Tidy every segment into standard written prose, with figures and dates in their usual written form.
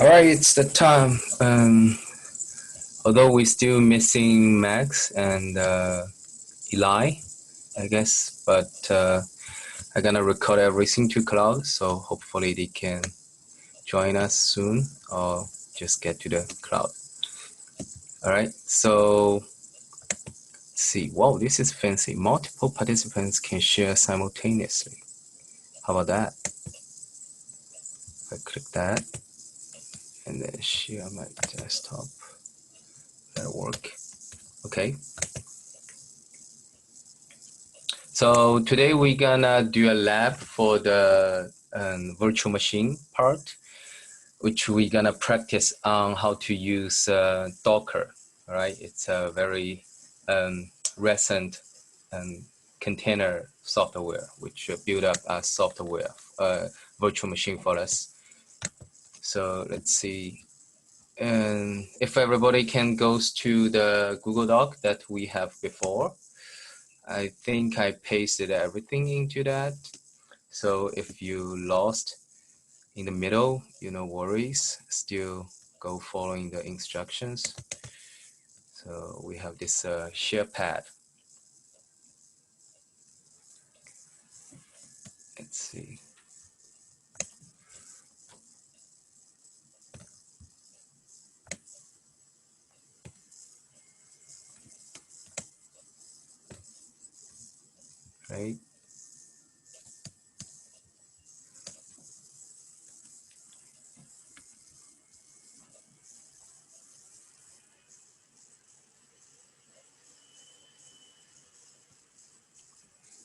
All right, it's the time. Although we're still missing Max and Eli, I guess, but I'm gonna record everything to cloud, so hopefully they can join us soon or just get to the cloud. All right, so let's see. Wow, this is fancy. Multiple participants can share simultaneously. How about that? I click that and then share my desktop. That'll work. Okay. So today we're gonna do a lab for the virtual machine part, which we're gonna practice on how to use Docker. All right, it's a very recent container software which build up a software virtual machine for us. So let's see, and if everybody can goes to the Google Doc that we have before. I think I pasted everything into that. So if you lost in the middle, no worries, still go following the instructions. So we have this share pad. Let's see. Right.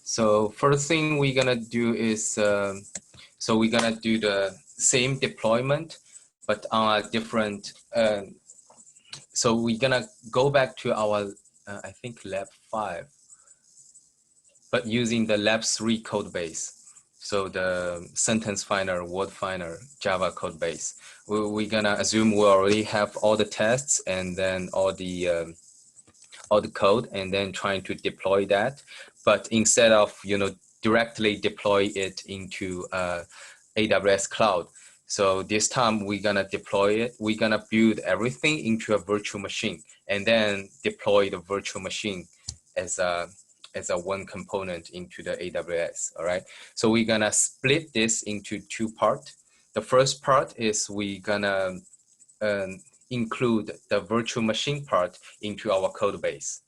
So first thing we're gonna do is, so we're gonna do the same deployment, but on a different, so we're gonna go back to our, I think lab 5, but using the lab 3 code base. So the sentence finder, word finder, Java code base. We're gonna assume we already have all the tests and then all the code, and then trying to deploy that. But instead of directly deploy it into AWS cloud, so this time we're gonna deploy it. We're gonna build everything into a virtual machine and then deploy the virtual machine as a one component into the AWS. All right. So we're gonna split this into 2 parts. The first part is we're gonna include the virtual machine part into our code base.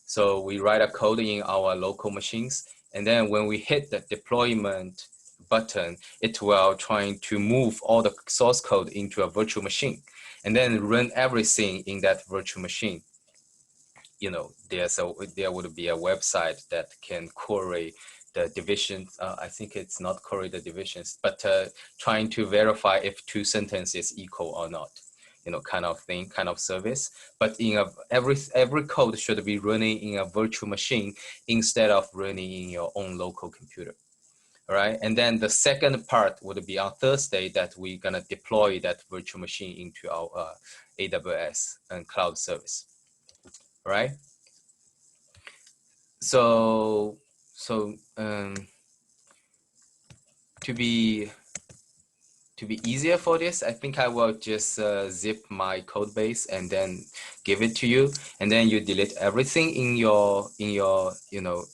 So we write a code in our local machines, and then when we hit the deployment button, it will trying to move all the source code into a virtual machine and then run everything in that virtual machine. There would be a website that can query the divisions. I think it's not query the divisions, but trying to verify if 2 sentences equal or not. Kind of thing, kind of service. But every code should be running in a virtual machine instead of running in your own local computer. All right. And then the second part would be on Thursday that we're gonna deploy that virtual machine into our AWS and cloud service. All right. So to be easier for this, I think I will just zip my code base and then give it to you, and then you delete everything in your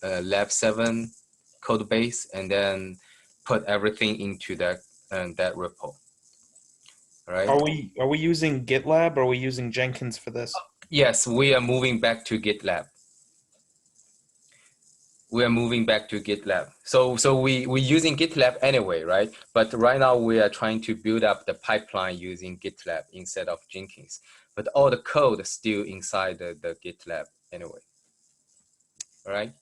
lab 7 code base, and then put everything into that repo. All right. Are we using GitLab or are we using Jenkins for this? Yes, we are moving back to GitLab. We are moving back to GitLab. So we're using GitLab anyway, right? But right now we are trying to build up the pipeline using GitLab instead of Jenkins. But all the code is still inside the GitLab anyway. All right.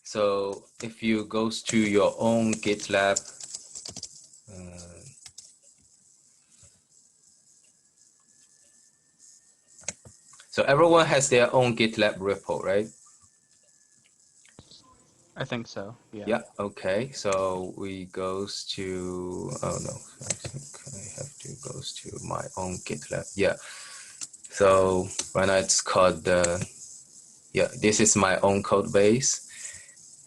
So if you goes to your own GitLab, so everyone has their own GitLab repo, right? I think so. Yeah. Yeah. Okay. So we goes to, oh no, I think I have to goes to my own GitLab. Yeah. So right now it's called this is my own code base.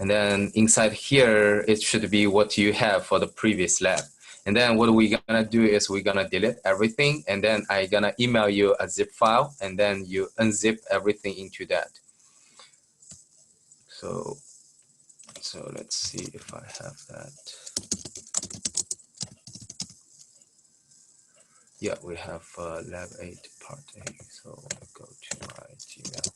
And then inside here, it should be what you have for the previous lab. And then what we're gonna do is we're gonna delete everything, and then I'm gonna email you a zip file, and then you unzip everything into that. So let's see if I have that. Yeah, we have lab8 part A. So I go to my Gmail.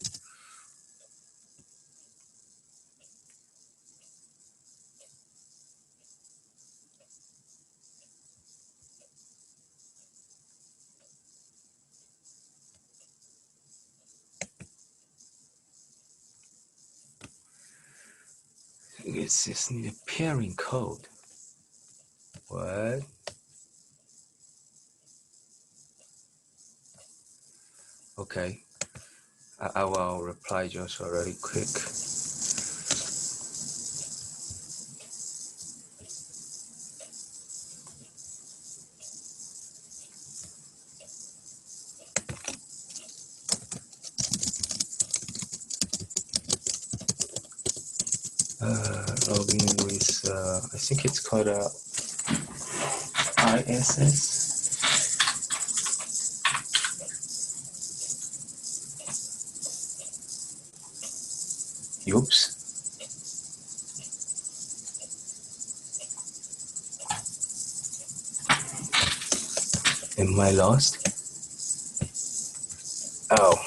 It's just need a pairing code. What? Okay. I will reply Joshua really quick. Login with, I think it's called ISS. Oops. Am I lost? Oh.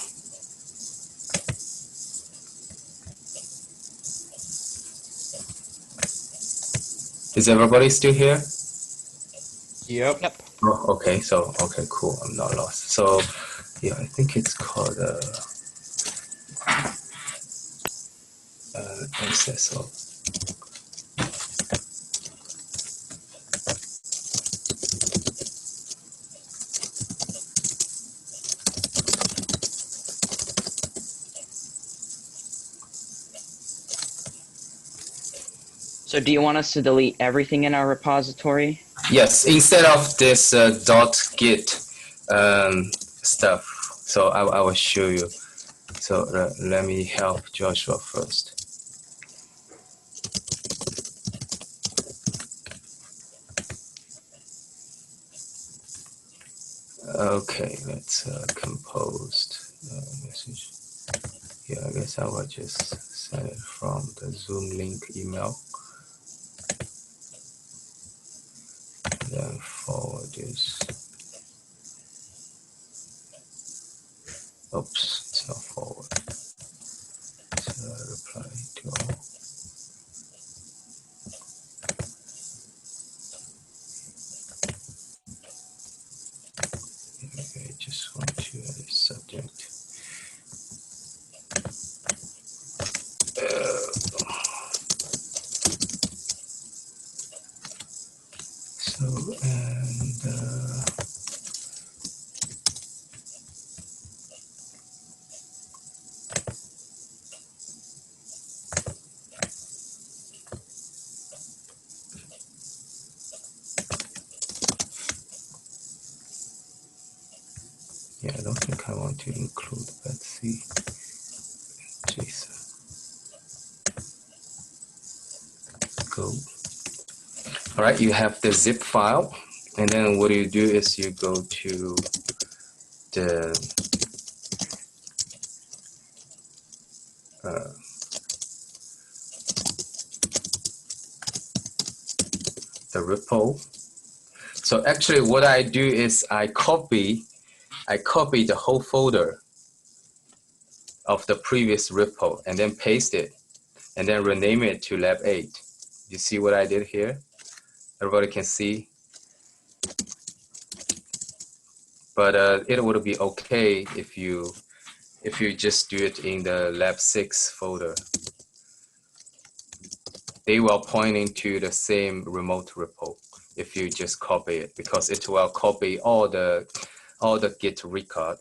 Is everybody still here? Yep. Yep. Oh, okay. So, okay, cool. I'm not lost. So, yeah, I think it's called SSO. So do you want us to delete everything in our repository? Yes, instead of this .git stuff. So I will show you. So let me help Joshua first. Okay, let's compose message. Yeah, I guess I will just send it from the Zoom link email. Then forward this. Oops, it's not forward. It's reply to all. Okay, just want to edit subject. So, and yeah, I don't think I want to include, let's see, JSON. Go. All right, you have the zip file, and then what you do is you go to the repo. So actually, what I do is I copy the whole folder of the previous repo and then paste it, and then rename it to lab8. You see what I did here? Everybody can see. But it would be okay if you just do it in the lab6 folder. They will point into the same remote repo if you just copy it, because it will copy all the Git record.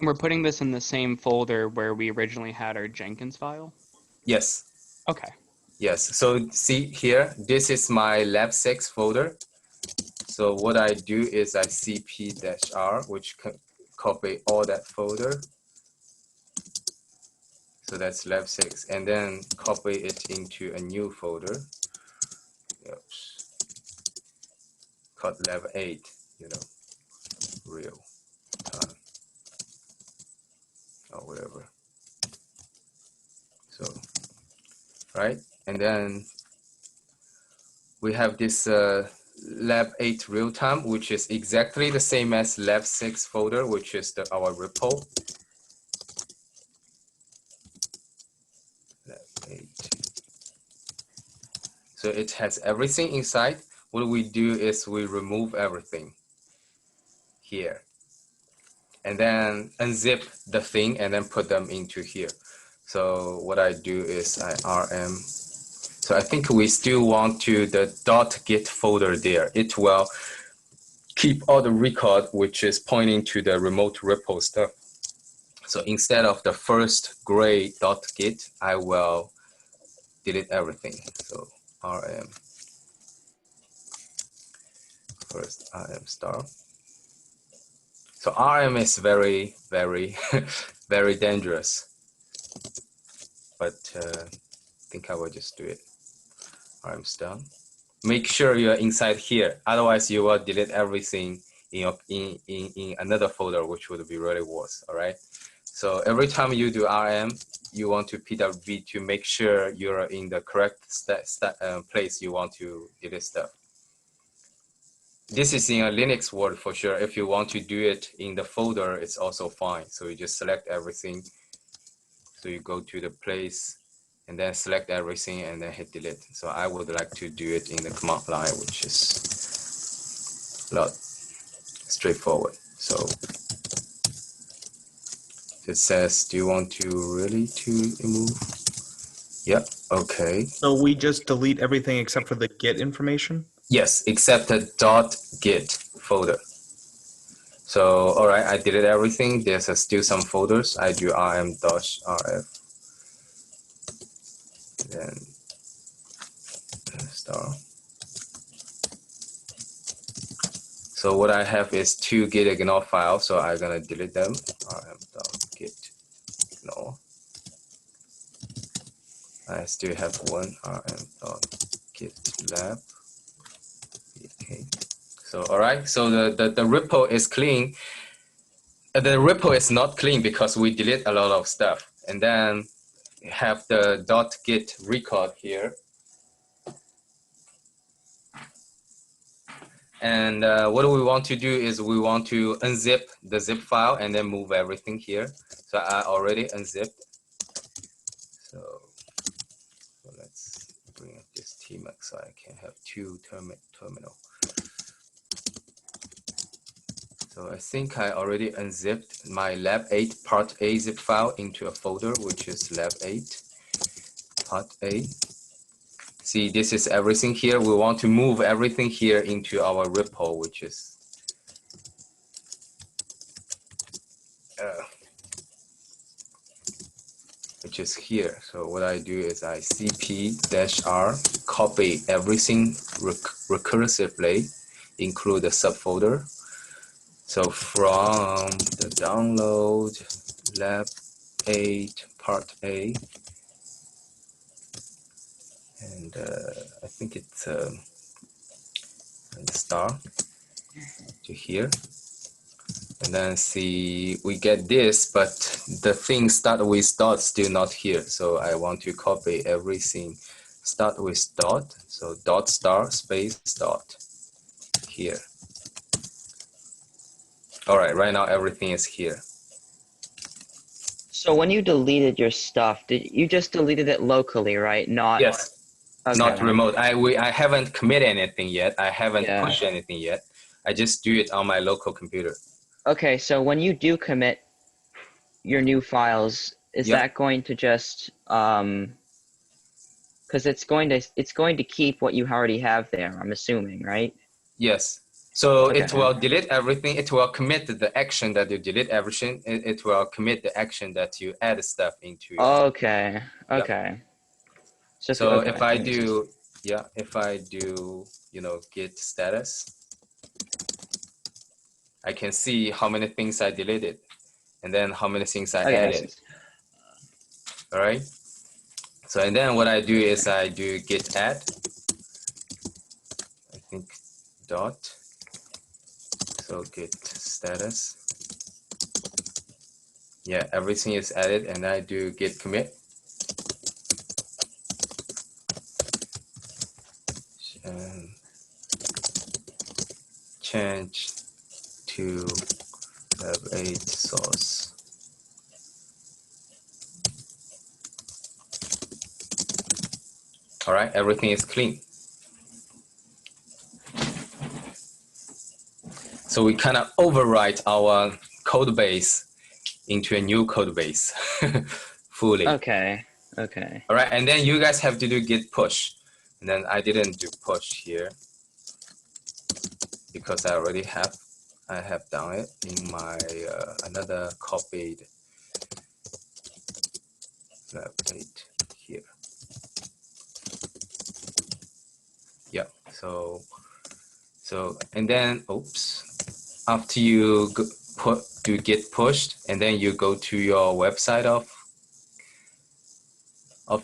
We're putting this in the same folder where we originally had our Jenkins file? Yes. Okay. Yes. So see here, this is my lab6 folder. So what I do is I cp-r, which copy all that folder. So that's lab6, and then copy it into a new folder. oops, called lab8, you know, real time or whatever. So, right, and then we have this lab8 real time, which is exactly the same as lab6 folder, which is our repo. Lab8. So it has everything inside. What we do is we remove everything here, and then unzip the thing and then put them into here. So what I do is I rm. So I think we still want to the .git folder there. It will keep all the record which is pointing to the remote repo stuff. So instead of the first gray .git, I will delete everything. So rm first rm star. So rm is very, very, very dangerous. But I think I will just do it. rm star. Make sure you are inside here. Otherwise, you will delete everything in another folder, which would be really worse. All right. So every time you do rm, you want to pwv to make sure you're in the correct place you want to delete stuff. This is in a Linux world for sure. If you want to do it in the folder, it's also fine. So you just select everything. So you go to the place and then select everything and then hit delete. So I would like to do it in the command line, which is a lot straightforward. So it says, do you want to really remove? Yeah, okay. So we just delete everything except for the Git information? Yes, except the .git folder. So, all right, I deleted everything. There's still some folders. I do rm-rf. Then star. So what I have is 2 git ignore files. So I'm gonna delete them. rm.git ignore. I still have one rm.gitlab. Okay. So all right. So the repo is clean. The repo is not clean because we delete a lot of stuff. And then have the .git record here. And what we want to do is we want to unzip the zip file and then move everything here. So I already unzipped. So let's bring up this tmac so I can have 2 terminal. So I think I already unzipped my lab8 part A zip file into a folder, which is lab8 part A. See, this is everything here. We want to move everything here into our repo, which is here. So what I do is I cp-r, copy everything recursively, include the subfolder. So from the download lab8 part A, and I think it's star to here, and then see we get this, but the thing start with dot still not here. So I want to copy everything, start with dot. So dot star space dot here. All right, right now everything is here. So when you deleted your stuff, you just deleted it locally, right? Not Yes. Okay. Not remote. I haven't committed anything yet. I haven't pushed anything yet. I just do it on my local computer. Okay, so when you do commit your new files, is that going to just because it's going to keep what you already have there, I'm assuming, right? Yes. So it will delete everything. It will commit the action that you delete everything. It will commit the action that you add stuff into. Okay. Okay. So if I do, git status, I can see how many things I deleted and then how many things I added. All right. So and then what I do is I do git add. dot. So git status. Yeah, everything is added, and I do git commit. And change to lab8 source. All right, everything is clean. So we kind of overwrite our code base into a new code base fully. Okay. Okay. All right, and then you guys have to do git push. And then I didn't do push here because I already have done it in my another copied lab8 here. Yeah, so and then oops, after you do git pushed, and then you go to your website of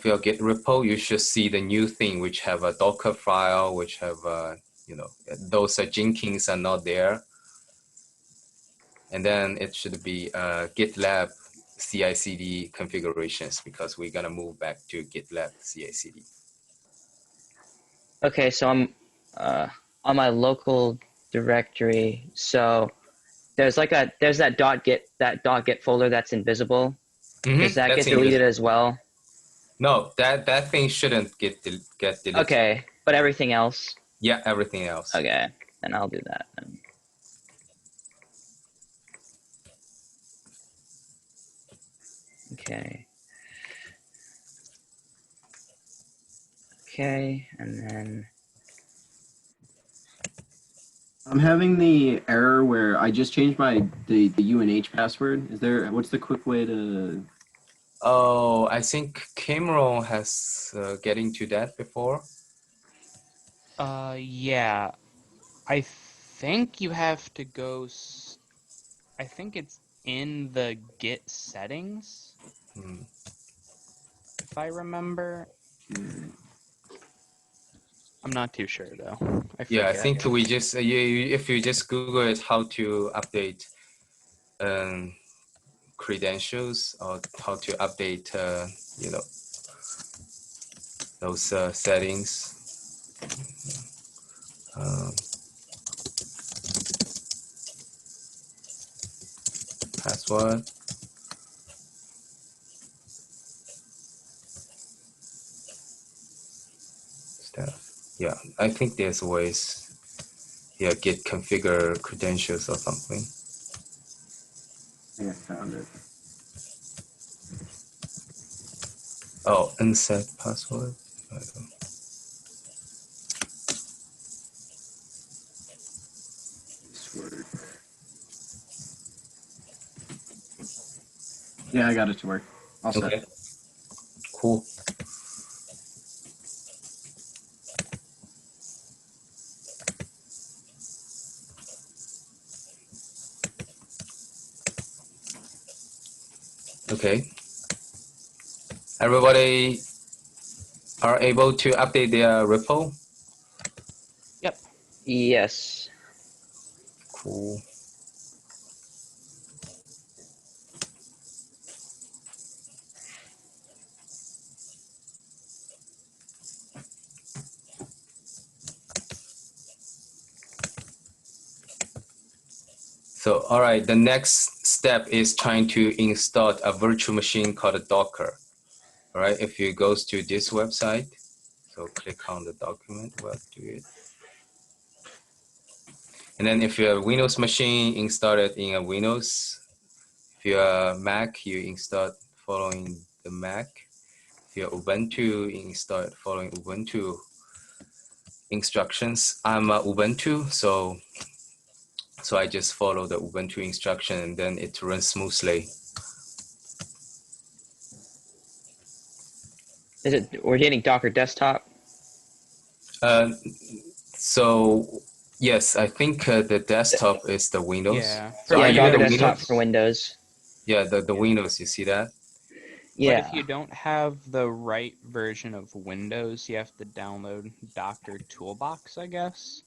your git repo, you should see the new thing which have a Docker file, which have you know, those Jenkins are not there. And then it should be GitLab CI/CD configurations, because we're gonna move back to GitLab CI/CD. Okay, so I'm on my local directory. So there's like there's that .git folder that's invisible. Does that That's get deleted invisible. as well? No, that thing shouldn't get deleted. Okay, but everything else? Yeah, everything else. Okay, then I'll do that then. Okay. Okay, and then I'm having the error where I just changed the UNH password. What's the quick way to? Oh, I think Cameron has get into that before. Yeah. I think you have to go. I think it's in the Git settings, if I remember. I'm not too sure though. Yeah, I forget. think we just if you just Google it, how to update credentials, or how to update you know, those settings. Password. Stuff. Yeah, I think there's ways. Yeah, git configure credentials or something. I think I found it. Oh, unset password. I don't. Password. Yeah, I got it to work. All set. Okay. Cool. Okay. Everybody are able to update their repo? Yep. yes. Cool. So, all right, the next step is trying to install a virtual machine called Docker. All right, if you go to this website, so click on the document, we'll do it. And then if you're a Windows machine, install it in a Windows. If you're a Mac, you install it following the Mac. If you're Ubuntu, install it following Ubuntu instructions. I'm a Ubuntu, so I just follow the Ubuntu instruction, and then it runs smoothly. Is it we're getting Docker desktop? So yes, I think the desktop is the Windows. Yeah. So Yeah, are you Docker the desktop Windows? for Windows. Yeah, the Windows, you see that? Yeah. But if you don't have the right version of Windows, you have to download Docker Toolbox, I guess.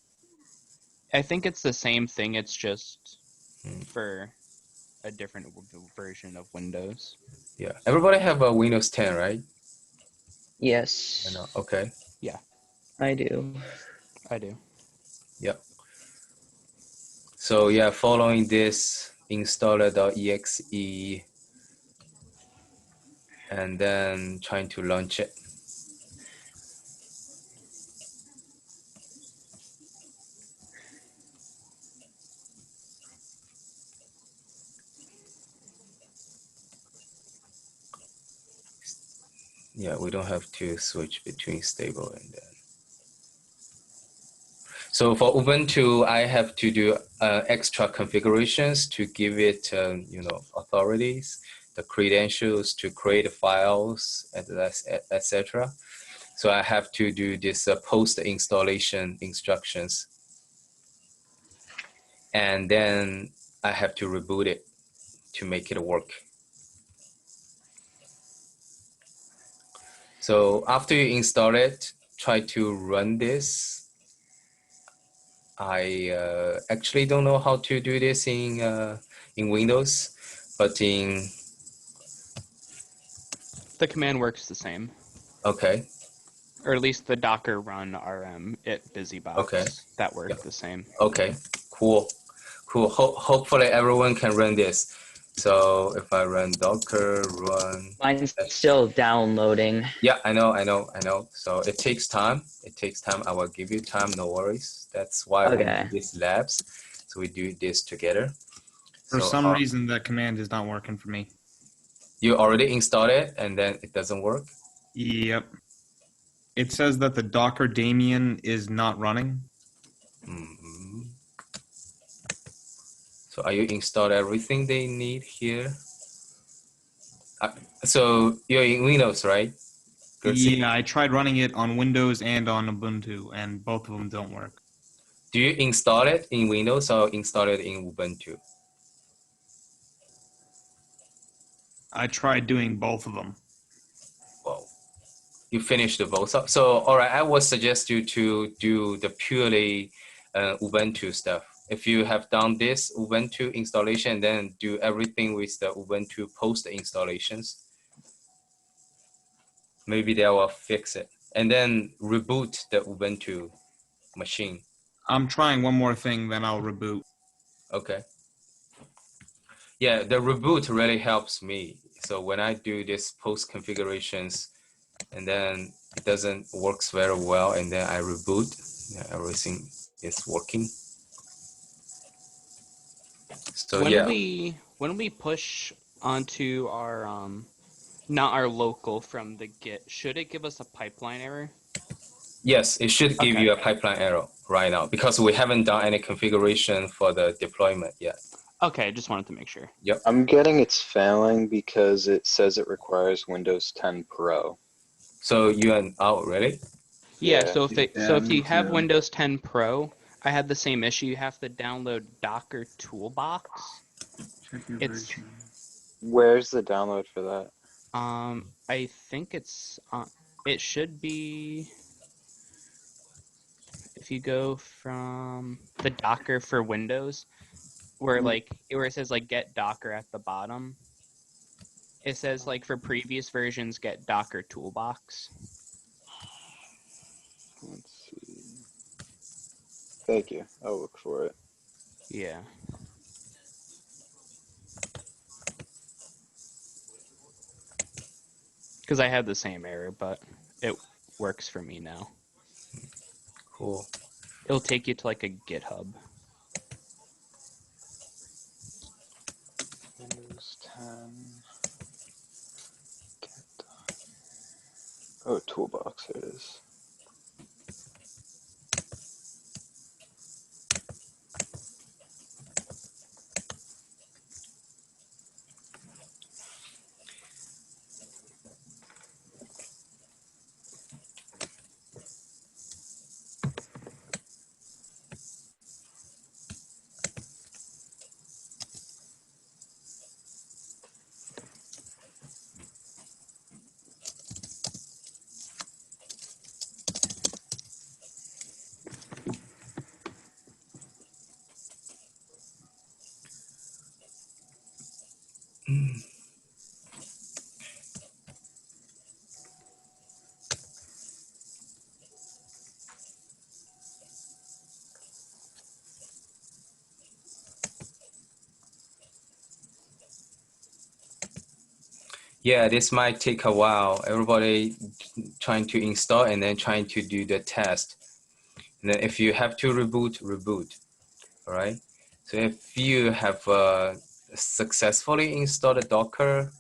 I think it's the same thing. It's just Hmm. for a different version of Windows. Yeah. Everybody have a Windows 10, right? Yes, I know. Okay. I do. I do. Yep. So yeah, following this installer.exe and then trying to launch it. Yeah, we don't have to switch between stable and then. So for Ubuntu, I have to do extra configurations to give it, authorities, the credentials to create files, etc. So I have to do this post-installation instructions, and then I have to reboot it to make it work. So after you install it, try to run this. I actually don't know how to do this in Windows, but in The command works the same, okay, or at least the Docker run rm it busybox. Okay. That worked Yeah. the same. okay, cool. Hopefully everyone can run this. So if I run Docker run, Mine's still downloading. yeah, I know. So it takes time. I will give you time. No worries. That's why we Okay. do these labs. So we do this together. For So, some reason, that command is not working for me. you already installed it and then it doesn't work. Yep. It says that the Docker daemon is not running. Mhm. So are you installed everything they need here? So you're in Windows, right? Gertzy? Yeah, I tried running it on Windows and on Ubuntu, and both of them don't work. Do you install it in Windows or install it in Ubuntu? I tried doing both of them. Well, you finished both up. So, all right, I would suggest you to do the purely Ubuntu stuff. If you have done this Ubuntu installation, then do everything with the Ubuntu post installations. Maybe they will fix it. And then reboot the Ubuntu machine. I'm trying one more thing, then I'll reboot. Okay. Yeah, the reboot really helps me. So when I do this post configurations and then it doesn't works very well and then I reboot, everything is working. So When we push onto our not our local from the Git, should it give us a pipeline error? yes, it should give Okay. you a pipeline error right now because we haven't done any configuration for the deployment yet. Okay, just wanted to make sure. I'm getting it's failing because it says it requires Windows 10 Pro. So you are out, really? Yeah, Yeah. so if me you have too. Windows 10 Pro, I had the same issue. You have to download Docker Toolbox. Check your It's- version. Where's the download for that? I think it should be if you go from the Docker for Windows, where it says like get Docker at the bottom. It says like for previous versions get Docker Toolbox. Let's see. Thank you. I'll look for it. Yeah. Because I had the same error, but it works for me now. Cool. It'll take you to like a GitHub. Windows 10. Oh, Toolbox. Here it is. Yeah, this might take a while. Everybody trying to install and then trying to do the test. And then if you have to reboot, reboot. All right. So if you have successfully installed a Docker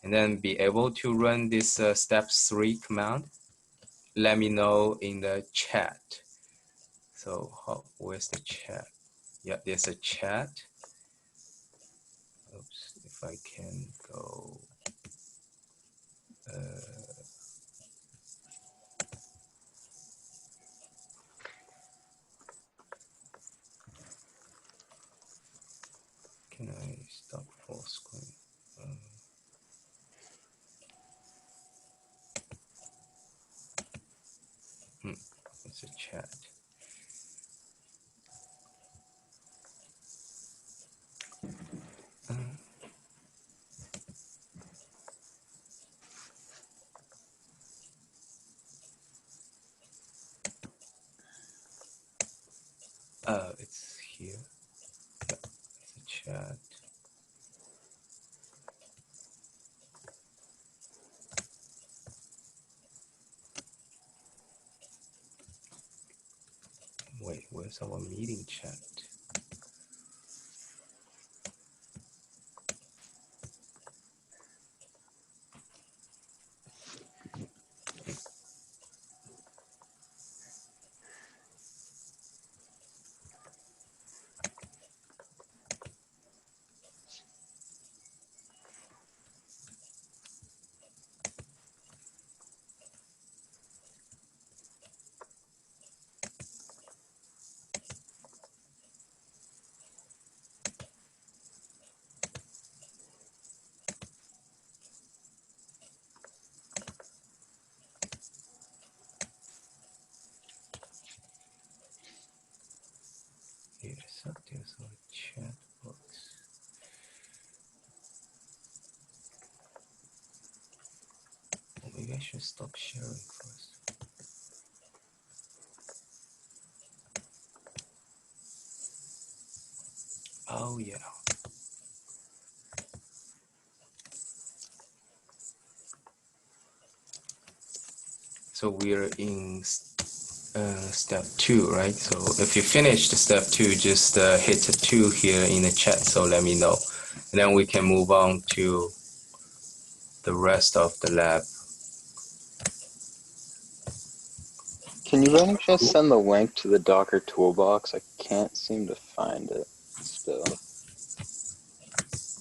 and then be able to run this step 3 command, let me know in the chat. So where's the chat? Yeah, there's a chat. Oops, if I can go. Can I stop full screen? It's a chat. It's here. Yeah, it's a chat. Wait, where's our meeting chat? Here's there's a chat box. Maybe I should stop sharing first. Oh yeah. So we're in step 2, right? So if you finish the step 2, just hit 2 here in the chat. So let me know, and then we can move on to the rest of the lab. Can you by any chance send the link to the Docker Toolbox? I can't seem to find it still.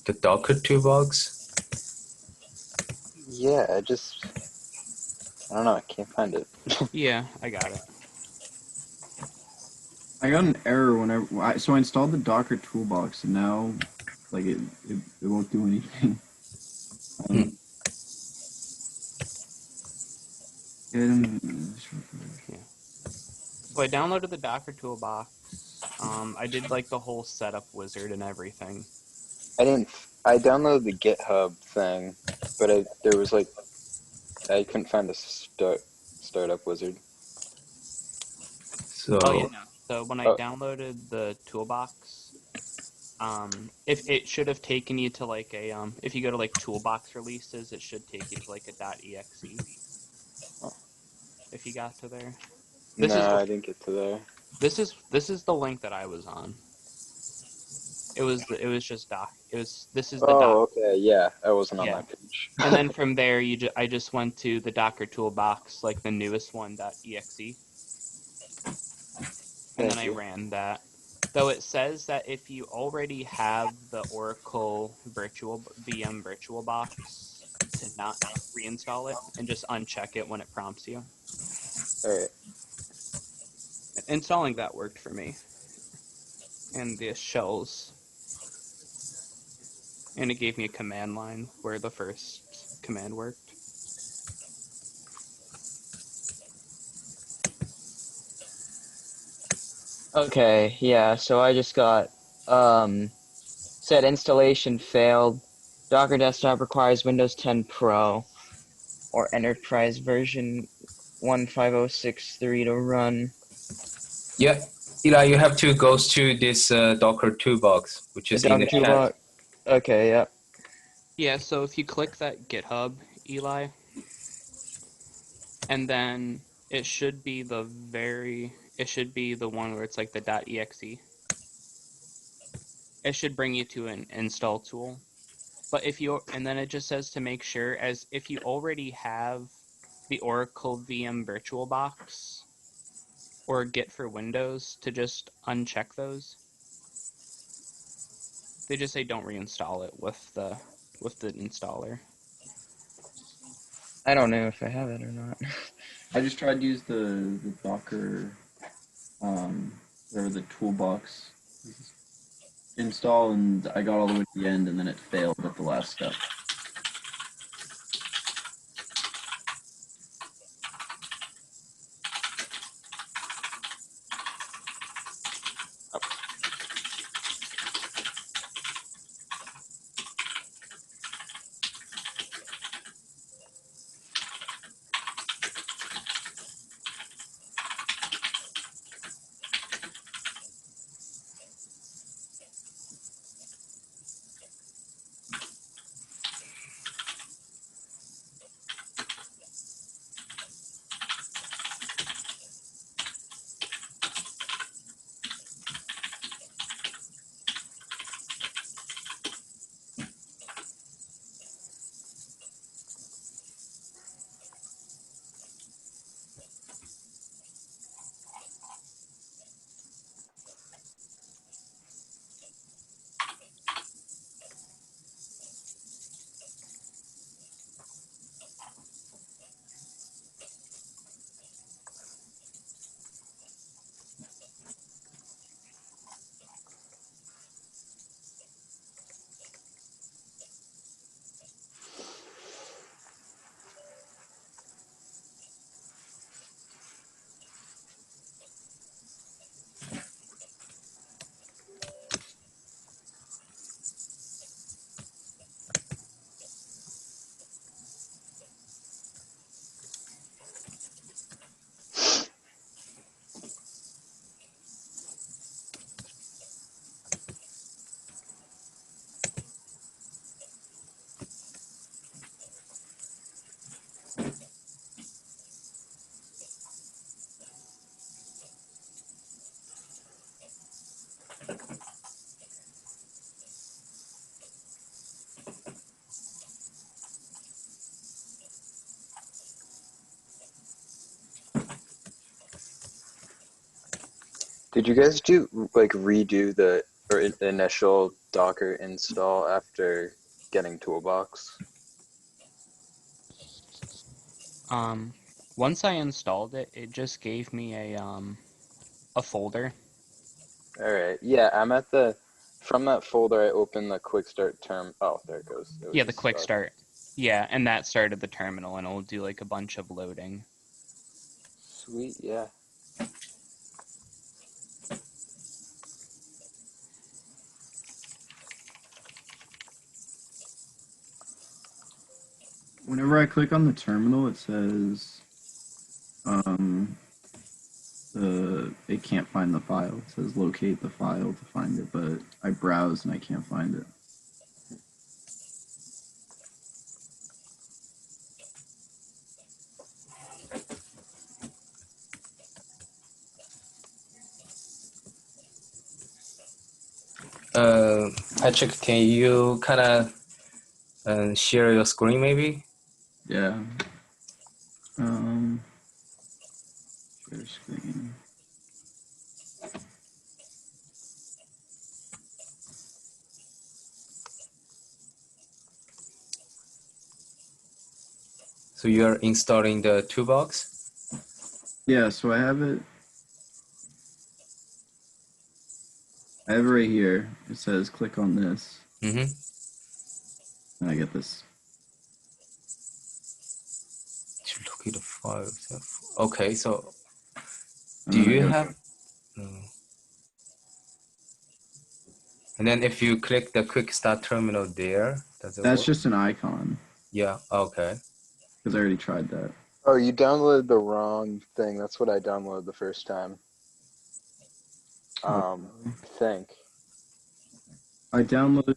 The Docker Toolbox. Yeah, I don't know, I can't find it. Yeah, I got it. I got an error whenever. So I installed the Docker Toolbox, and now, like it won't do anything. Yeah. So I downloaded the Docker Toolbox. I did like the whole setup wizard and everything. I downloaded the GitHub thing, but there was like, I couldn't find the startup wizard. So Oh yeah, no. So when I downloaded the Toolbox, if it should have taken you to like a if you go to like Toolbox releases, it should take you to like a .exe. Oh. If you got to there. I didn't get to there. This is the link that I was on. It was just doc. This is the doc. Oh, okay, yeah, I wasn't on that page. And then from there, I just went to the Docker Toolbox, like the newest one .exe, and then I ran that. Though it says that if you already have the Oracle VM VirtualBox, to not reinstall it and just uncheck it when it prompts you. All right. Installing that worked for me, and the shells, and it gave me a command line where the first command worked. Okay, yeah, so I just got said installation failed. Docker Desktop requires Windows 10 Pro or Enterprise version 15063 to run. Yeah, Eli, you have to go to this Docker Toolbox, which The is in Docker the chat. Toolbox. Okay, yeah. Yeah, so if you click that GitHub, Eli, and then it should be the one where it's like the .exe. It should bring you to an install tool. But and then it just says to make sure, as if you already have the Oracle VM VirtualBox or Git for Windows, to just uncheck those. They just say don't reinstall it with the installer. I don't know if I have it or not. I just tried to use the Docker, whatever the Toolbox install, and I got all the way to the end, and then it failed at the last step. Did you guys redo the initial Docker install after getting Toolbox? Once I installed it, it just gave me a folder. All right. Yeah, I'm at the. From that folder, I opened the quick start term. Oh, there it goes. It was Yeah, the just quick stuck. start. Yeah, and that started the terminal, and it'll do like a bunch of loading. Sweet. Yeah. Whenever I click on the terminal, it says it can't find the file. It says locate the file to find it, but I browse and I can't find it. Patrick, can you kind of share your screen maybe? Yeah. Share screen. So you're installing the Toolbox? Yeah, so I have it. I have it right here. It says click on this. Mm-hmm. And I get this. To locate the file itself. Okay, so And do then I you go- have? No. And then if you click the quick start terminal there, Does it That's work? just an icon Yeah. Okay. because I already tried that. Oh, you downloaded the wrong thing. That's what I downloaded the first time. I think. I downloaded.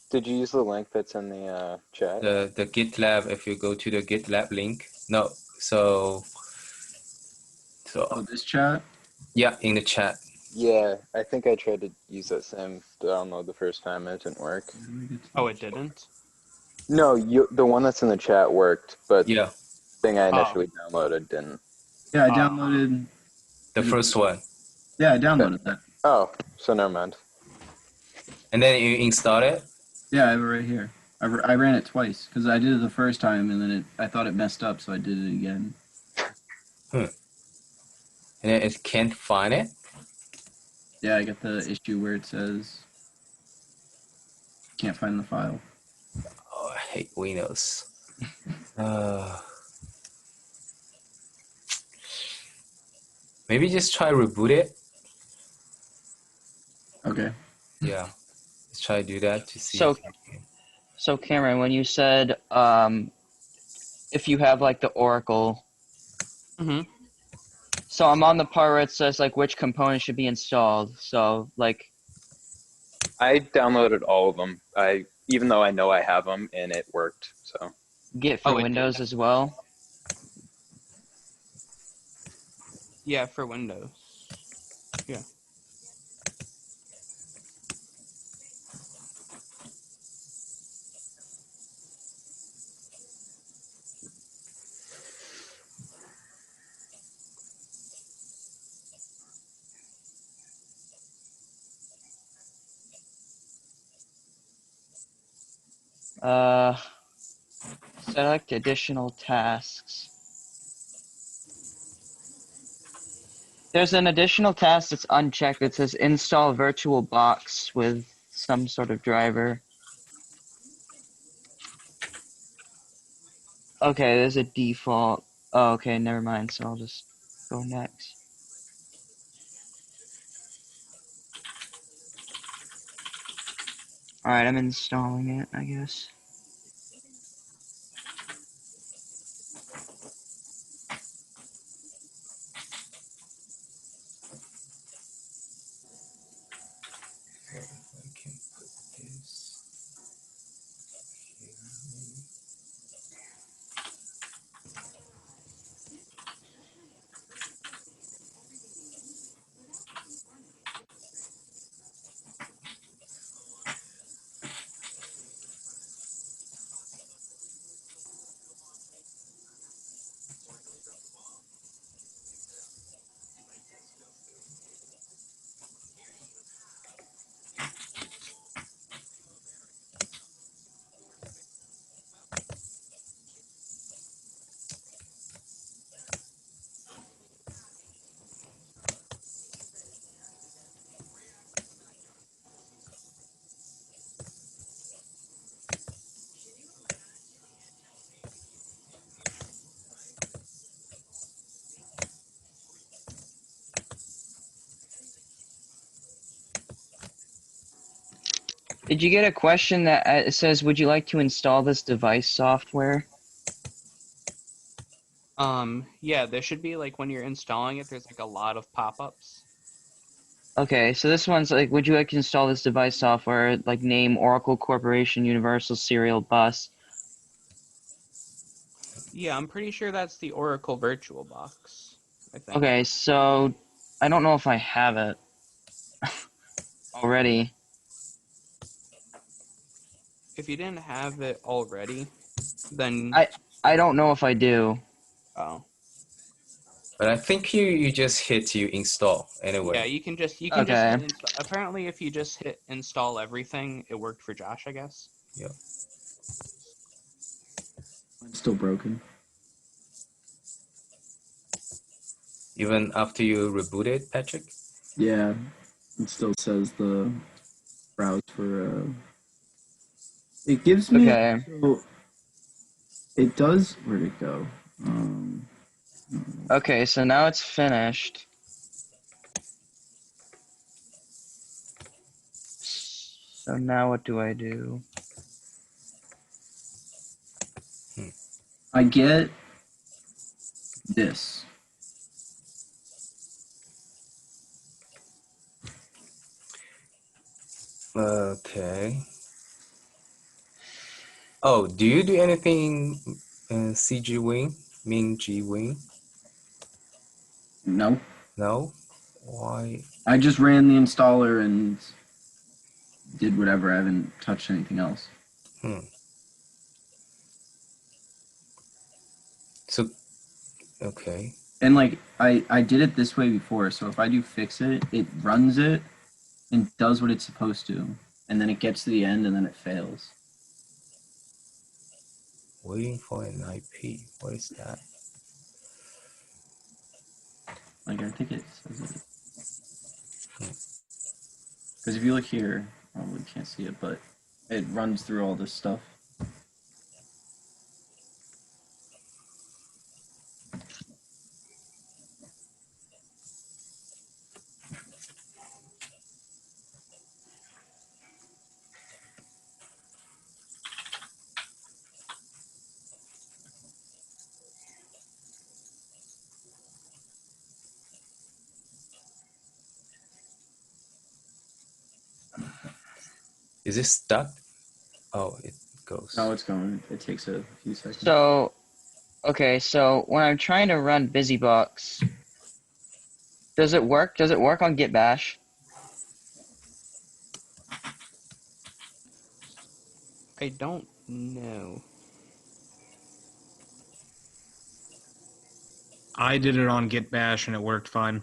Did you use the link that's in the chat? The GitLab. If you go to the GitLab link. No. So Oh, this chat. yeah, in the chat. Yeah, I think I tried to use that same download the first time and it didn't work. Where do I get to Oh, the it didn't. No, the one that's in the chat worked, but Yeah, the thing I Oh. initially downloaded didn't. Yeah, I downloaded. the first one, Yeah, I downloaded that. Oh, so never mind. and then you install it. Yeah, I have it right here. I ran it twice because I did it the first time and then I thought it messed up, so I did it again. And then it can't find it. Yeah, I got the issue where it says can't find the file. Oh, I hate Windows. Maybe just try reboot it. Okay. Yeah, let's try to do that to see. So- if we can- So Cameron, when you said if you have like the Oracle, Mm-hmm. so I'm on the part where it says like which component should be installed. So like, I downloaded all of them. Even though I know I have them and it worked. So Git for Oh, it Windows did. as well. Yeah, for Windows. Yeah. Select additional tasks. There's an additional task that's unchecked that says install VirtualBox with some sort of driver. Okay, there's a default. Oh, okay, never mind. So I'll just go next. All right, I'm installing it, I guess. I can put this here. Did you get a question that it says, would you like to install this device software? Yeah, there should be like when you're installing it, there's like a lot of pop-ups. Okay, so this one's like, would you like to install this device software? Like name Oracle Corporation Universal Serial Bus. Yeah, I'm pretty sure that's the Oracle VirtualBox, I think. Okay, so I don't know if I have it already. If you didn't have it already, then I don't know if I do. oh. But I think you just hit you install anyway. Yeah, you can just hit Okay. install. Apparently, if you just hit install everything, it worked for Josh, I guess. Yeah. It's still broken. Even after you reboot it, Patrick. Yeah, it still says the browse for. It gives me. Okay. So it does. Where'd it go? Okay, so now it's finished. So now what do I do? I get this. Okay. Oh, do you do anything in CG Wing? Min G Wing? No. No? Why? I just ran the installer and did whatever. I haven't touched anything else. So, okay. And like I did it this way before, so if I do fix it, it runs it and does what it's supposed to, and then it gets to the end and then it fails. Waiting for an IP. What is that? Like I think it says it. Because if you look here, well, we can't see it, but it runs through all this stuff. Is it stuck? Oh, it goes. No, it's going. It takes a few seconds. So, okay, so when I'm trying to run BusyBox, does it work? Does it work on Git Bash? I don't know. I did it on Git Bash and it worked fine.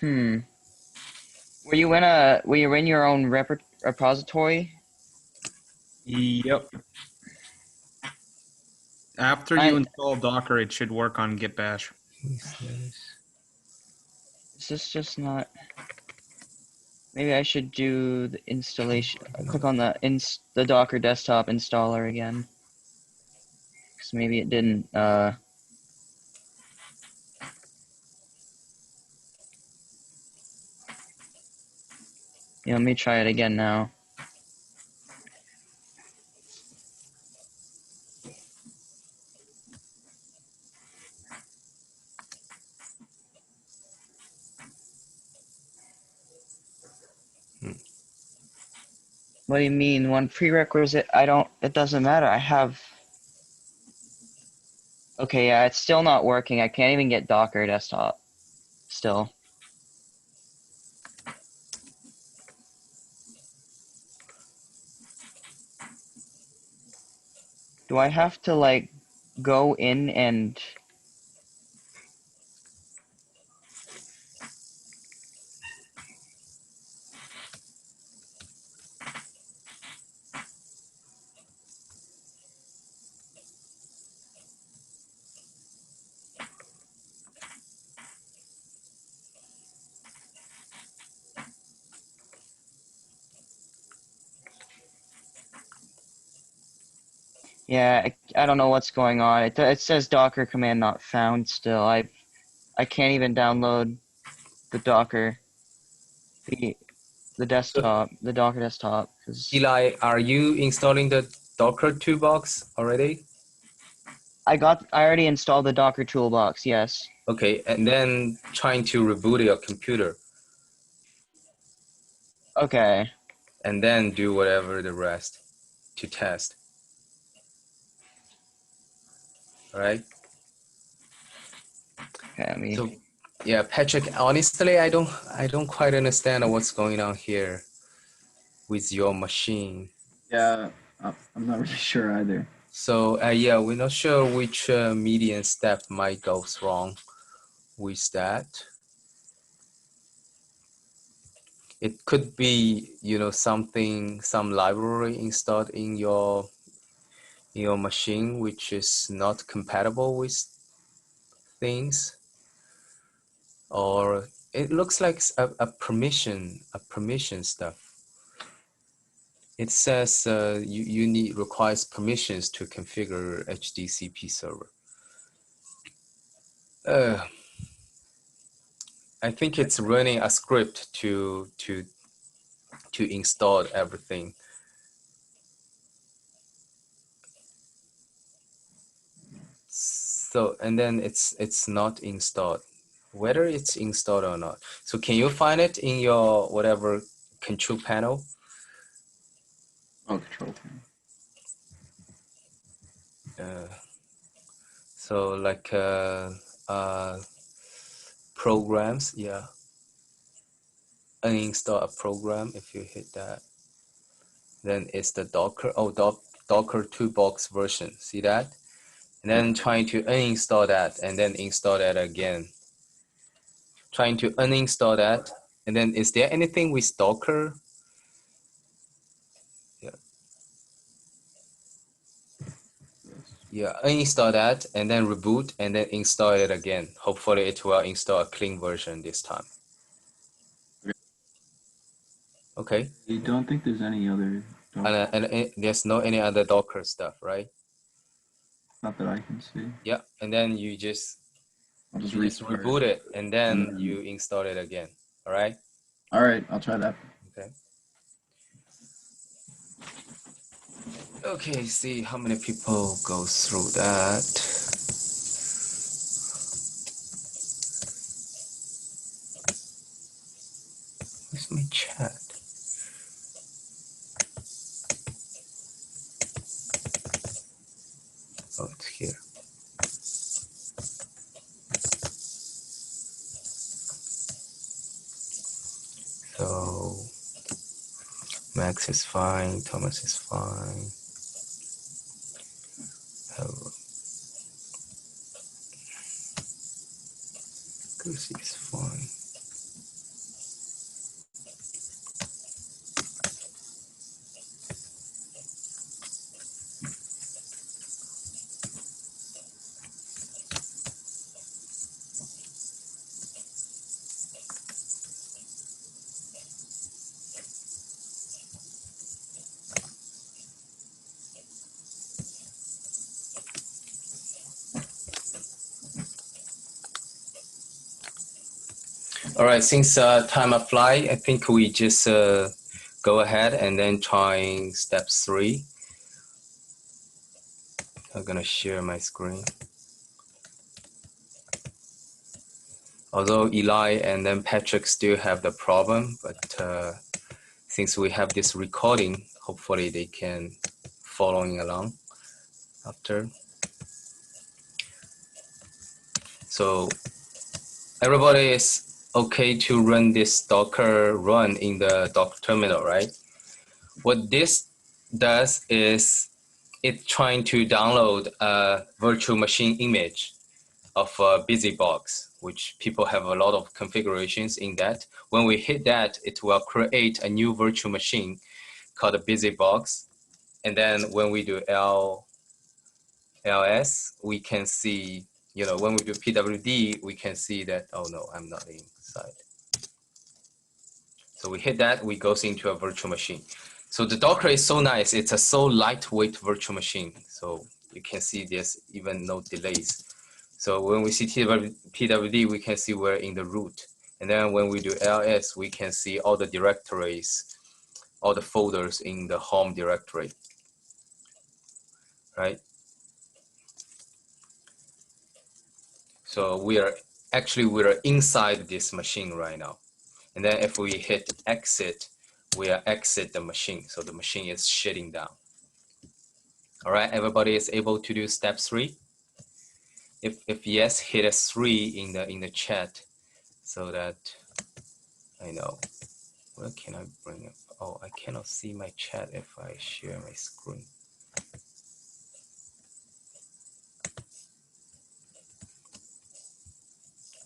Were you in your own repository? Yep. After you install Docker, it should work on Git Bash. Is this just not? Maybe I should do the installation. Click on the Docker desktop installer again. Because maybe it didn't. Yeah, let me try it again now. What do you mean? One prerequisite? It doesn't matter. I have. Okay, yeah, it's still not working. I can't even get Docker desktop. Still. Do I have to, like, go in and... Yeah, I don't know what's going on. It says Docker command not found still. I can't even download the Docker, the desktop, the Docker desktop. Eli, are you installing the Docker Toolbox already? I already installed the Docker Toolbox, yes. Okay, and then trying to reboot your computer. Okay. And then do whatever the rest to test. All right? Okay, So, yeah, Patrick, honestly, I don't quite understand what's going on here with your machine. Yeah, I'm not really sure either. So, yeah, we're not sure which median step might go wrong with that. It could be, some library installed in your machine which is not compatible with things, or it looks like a permission stuff. It says you requires permissions to configure HDCP server. I think it's running a script to install everything. So, and then it's not installed, whether it's installed or not. So can you find it in your whatever control panel? Oh, control panel. So like programs, yeah. Uninstall a program. If you hit that, then it's the Docker. Oh, Docker Toolbox version. See that? And then trying to uninstall that and then install that again. Trying to uninstall that, and then is there anything with Docker? Yeah, uninstall that and then reboot and then install it again. Hopefully it will install a clean version this time. Okay. You don't think there's any other Docker? And there's no any other Docker stuff, right? Not that I can see. Yeah, and then you just I'll just reboot restart. it and then you install it again. All right. All right, I'll try that. Okay. Okay, see how many people go through that. Where's my chat? Oh, it's here. So Max is fine, Thomas is fine. Goosey is fine. All right, since time apply, I think we just go ahead and then try step 3. I'm gonna share my screen. Although Eli and then Patrick still have the problem, but since we have this recording, hopefully they can following along after. So everybody is okay to run this Docker run in the Docker terminal, right? What this does is it's trying to download a virtual machine image of a BusyBox, which people have a lot of configurations in that. When we hit that, it will create a new virtual machine called a BusyBox. And then when we do ls, we can see, you know, when we do pwd, we can see that, oh no, I'm not inside. So we hit that, we goes into a virtual machine. So the Docker is so nice. It's a so lightweight virtual machine. So you can see there's even no delays. So when we see pwd, we can see we're in the root. And then when we do ls, we can see all the directories, all the folders in the home directory, right? So we're inside this machine right now. And then if we hit exit, we are exit the machine. So the machine is shutting down. All right, everybody is able to do step 3? If yes, hit a 3 in the chat so that I know. Where can I bring it? Oh, I cannot see my chat if I share my screen.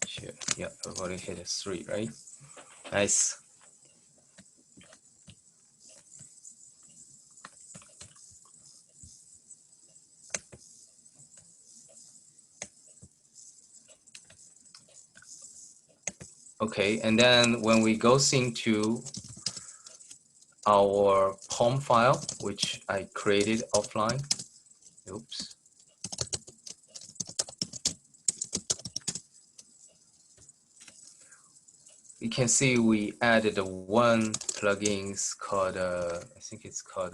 Sure. Yeah, everybody hit a 3, right? Nice. Okay, and then when we go into our POM file, which I created offline, oops. You can see we added one plugins called, I think it's called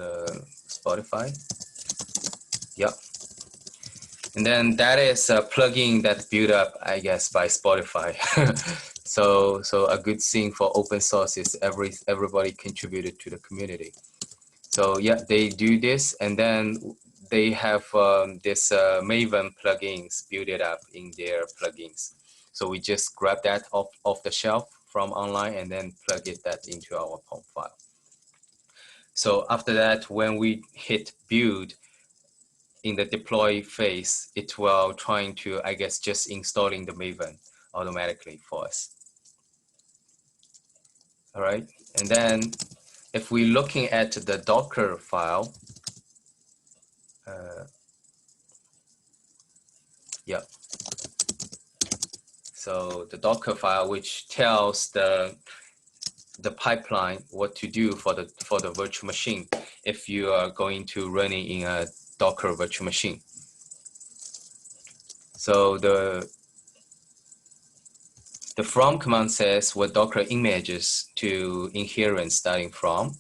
Spotify. Yep. And then that is a plugin that's built up, I guess, by Spotify. So a good thing for open source is everybody contributed to the community. So yeah, they do this, and then they have this Maven plugins built it up in their plugins. So we just grab that off the shelf from online and then plug that into our POM file. So after that, when we hit build in the deploy phase, it will trying to, I guess, just installing the Maven automatically for us. All right, and then if we're looking at the Docker file, yeah. So the Docker file, which tells the pipeline what to do for the virtual machine if you are going to run it in a Docker virtual machine. So the from command says what Docker images to inherit starting from.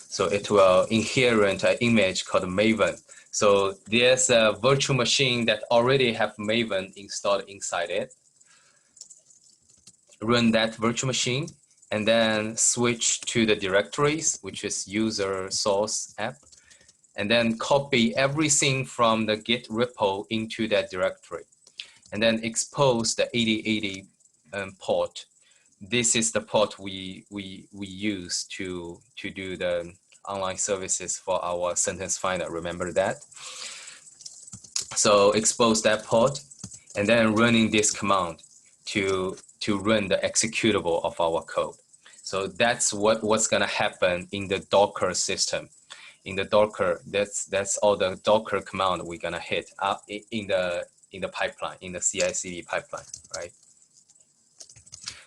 So it will inherit an image called Maven. So there's a virtual machine that already have Maven installed inside it. Run that virtual machine and then switch to the directories, which is user source app, and then copy everything from the Git repo into that directory, and then expose the 8080 port. This is the port we use to do the online services for our sentence finder. Remember that? So expose that port, and then running this command to run the executable of our code. So that's what's gonna happen in the Docker system. In the Docker, that's all the Docker command we're gonna hit in the pipeline, in the CI/CD pipeline, right?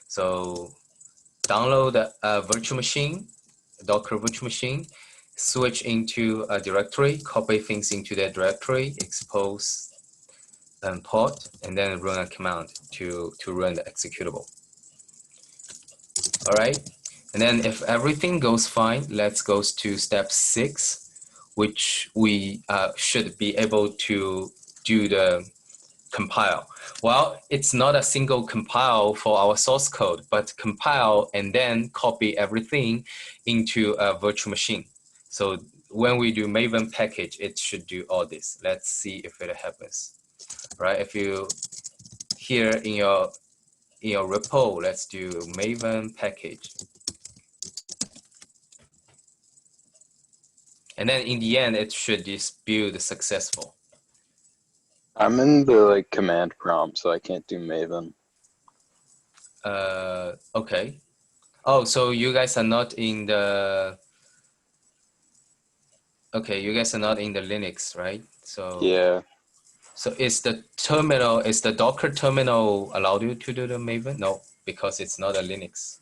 So download a virtual machine, Docker virtual machine, switch into a directory, copy things into that directory, expose port, and then run a command to run the executable. All right, and then if everything goes fine, let's go to step 6, which we should be able to do the compile. Well, it's not a single compile for our source code, but compile and then copy everything into a virtual machine. So when we do Maven package, it should do all this. Let's see if it happens. Right? If you here in your repo, let's do Maven package. And then in the end, it should just build successful. I'm in the command prompt, so I can't do Maven. Okay. Oh, so you guys are not in the. Okay, you guys are not in the Linux, right? So Yeah. So is the Docker terminal allowed you to do the Maven? No, because it's not a Linux.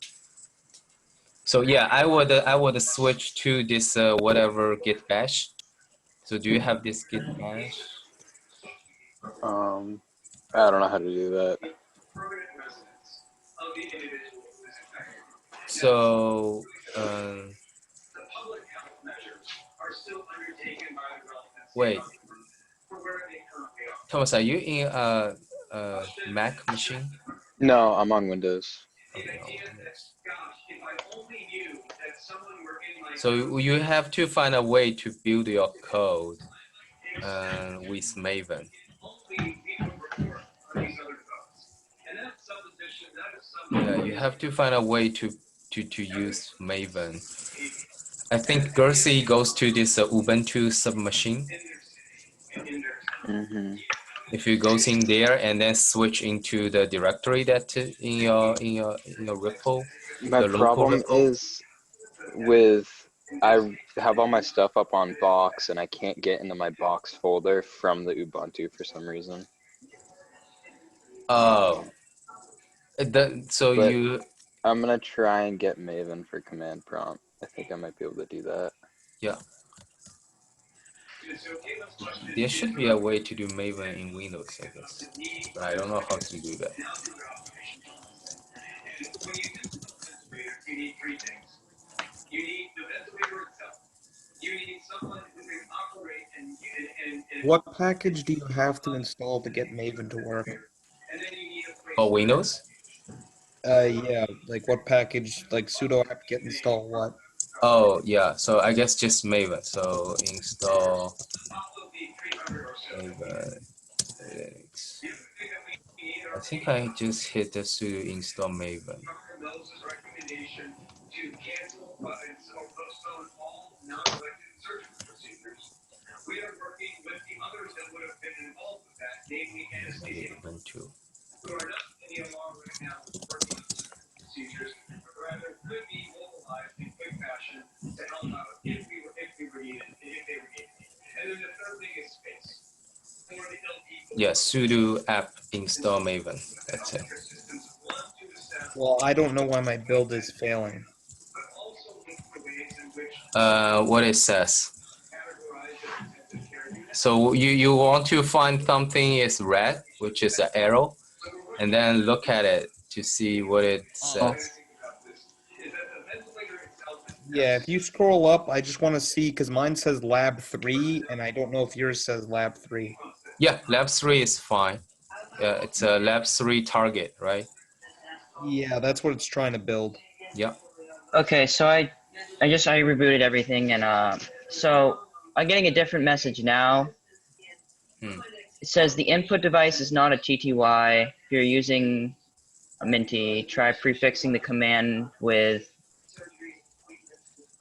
So yeah, I would switch to this whatever Git bash. So do you have this Git bash? I don't know how to do that. So wait, Thomas, are you in a Mac machine? No, I'm on Windows. Okay. So you have to find a way to build your code with Maven. Yeah, you have to find a way to use Maven. I think Gersi goes to this Ubuntu submachine. Mm-hmm. If you go in there and then switch into the directory that in your repo. My problem is I have all my stuff up on Box and I can't get into my Box folder from the Ubuntu for some reason. Oh. So But you. I'm gonna try and get Maven for command prompt. I think I might be able to do that. Yeah. There should be a way to do Maven in Windows, I guess. But I don't know how to do that. You need 3 things. You need the ventilator itself. You need someone who can operate and What package do you have to install to get Maven to work? For Windows? Yeah, like what package, like sudo apt get install what? Oh, yeah. So I guess just Maven. So install Maven Linux. I think I just hit the sudo install Maven. Ubuntu. Yeah, sudo apt install Maven. That's it. Well, I don't know why my build is failing. What it says. So you want to find something is red, which is an arrow, and then look at it to see what it says. Yeah, if you scroll up, I just want to see, because mine says lab 3, and I don't know if yours says lab 3. Yeah, lab 3 is fine. Yeah, it's a lab 3 target, right? Yeah, that's what it's trying to build. Yeah. Okay, so I rebooted everything, and so I'm getting a different message now. It says the input device is not a TTY. If you're using a Minty, try prefixing the command with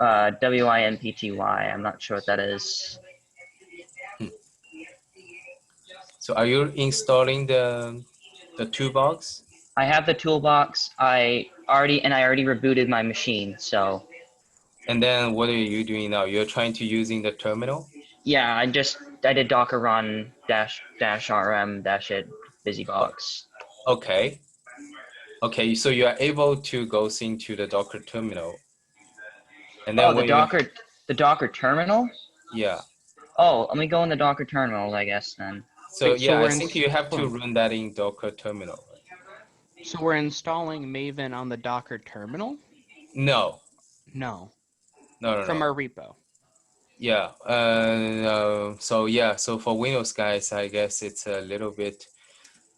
WINPTY. I'm not sure what that is. So are you installing the toolbox? I have the toolbox. I already rebooted my machine. So. And then what are you doing now? You're trying to using the terminal? Yeah, I did docker run -rm -it busybox. Okay. Okay, so you are able to go into the Docker terminal. And then Oh, the Docker terminal? Yeah. Oh, let me go in the Docker terminal, I guess, then. So Wait, so yeah, I we're think you have to run that in Docker terminal. So we're installing Maven on the Docker terminal? No. No. No. From our repo. Yeah. So yeah. So for Windows guys, I guess it's a little bit.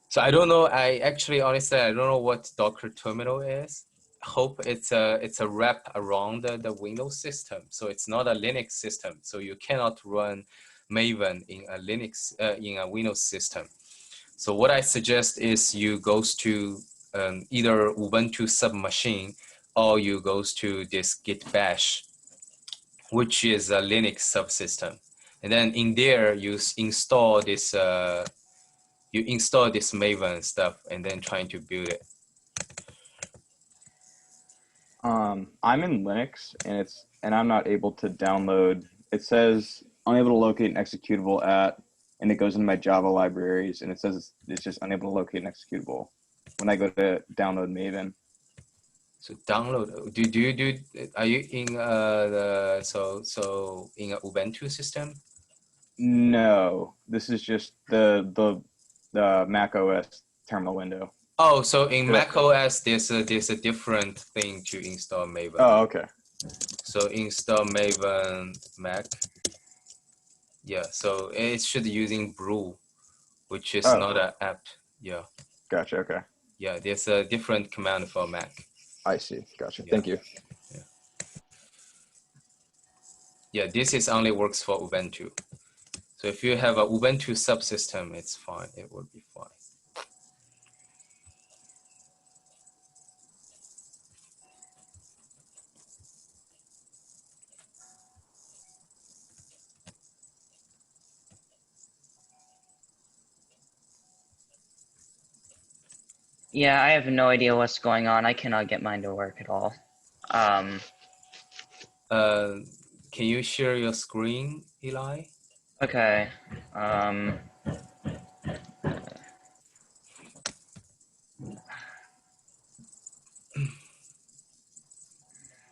So I don't know. Honestly, I don't know what Docker terminal is. Hope it's a wrap around the Windows system. So it's not a Linux system. So you cannot run Maven in a Linux in a Windows system. So what I suggest is you goes to either Ubuntu submachine or you goes to this git bash, which is a Linux subsystem. And then in there you install this Maven stuff and then trying to build it. I'm in Linux and I'm not able to download. It says unable to locate an executable at, and it goes into my Java libraries and it says it's just unable to locate an executable when I go to download Maven. So download. Are you in in a Ubuntu system? No, this is just the Mac OS terminal window. Oh, so in Mac OS, there's a different thing to install Maven. Oh, okay. So install Maven Mac. Yeah, so it should using brew, which is not an app. Yeah. Gotcha. Okay. Yeah, there's a different command for Mac. I see. Gotcha. Yeah. Thank you. Yeah, this is only works for Ubuntu. So if you have a Ubuntu subsystem, it's fine. It will be fine. Yeah, I have no idea what's going on. I cannot get mine to work at all. Can you share your screen, Eli? Okay.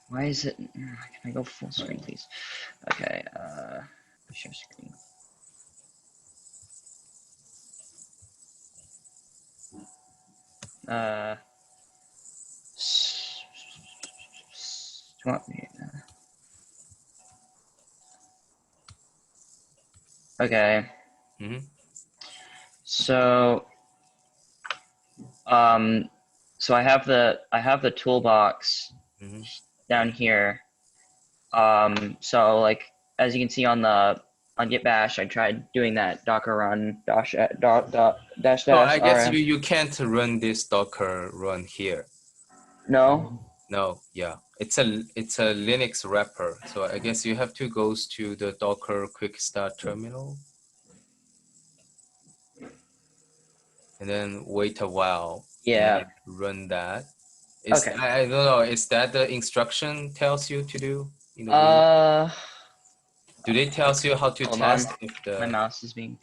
Why is it? Can I go full screen, please? Okay. Share screen. Okay. Mhm. So, so I have the toolbox Mhm. down here. So like as you can see on Git Bash, I tried doing that docker run dash dash Oh, I guess rm. you can't run this Docker run here. No. No, yeah, it's a Linux wrapper. So I guess you have to go to the Docker quick start terminal, and then wait a while, and Yeah. then run that. Okay. I don't know. Is that the instruction tells you to do in the Uh, Do they tells you how to hold on. test if My the mouse is being.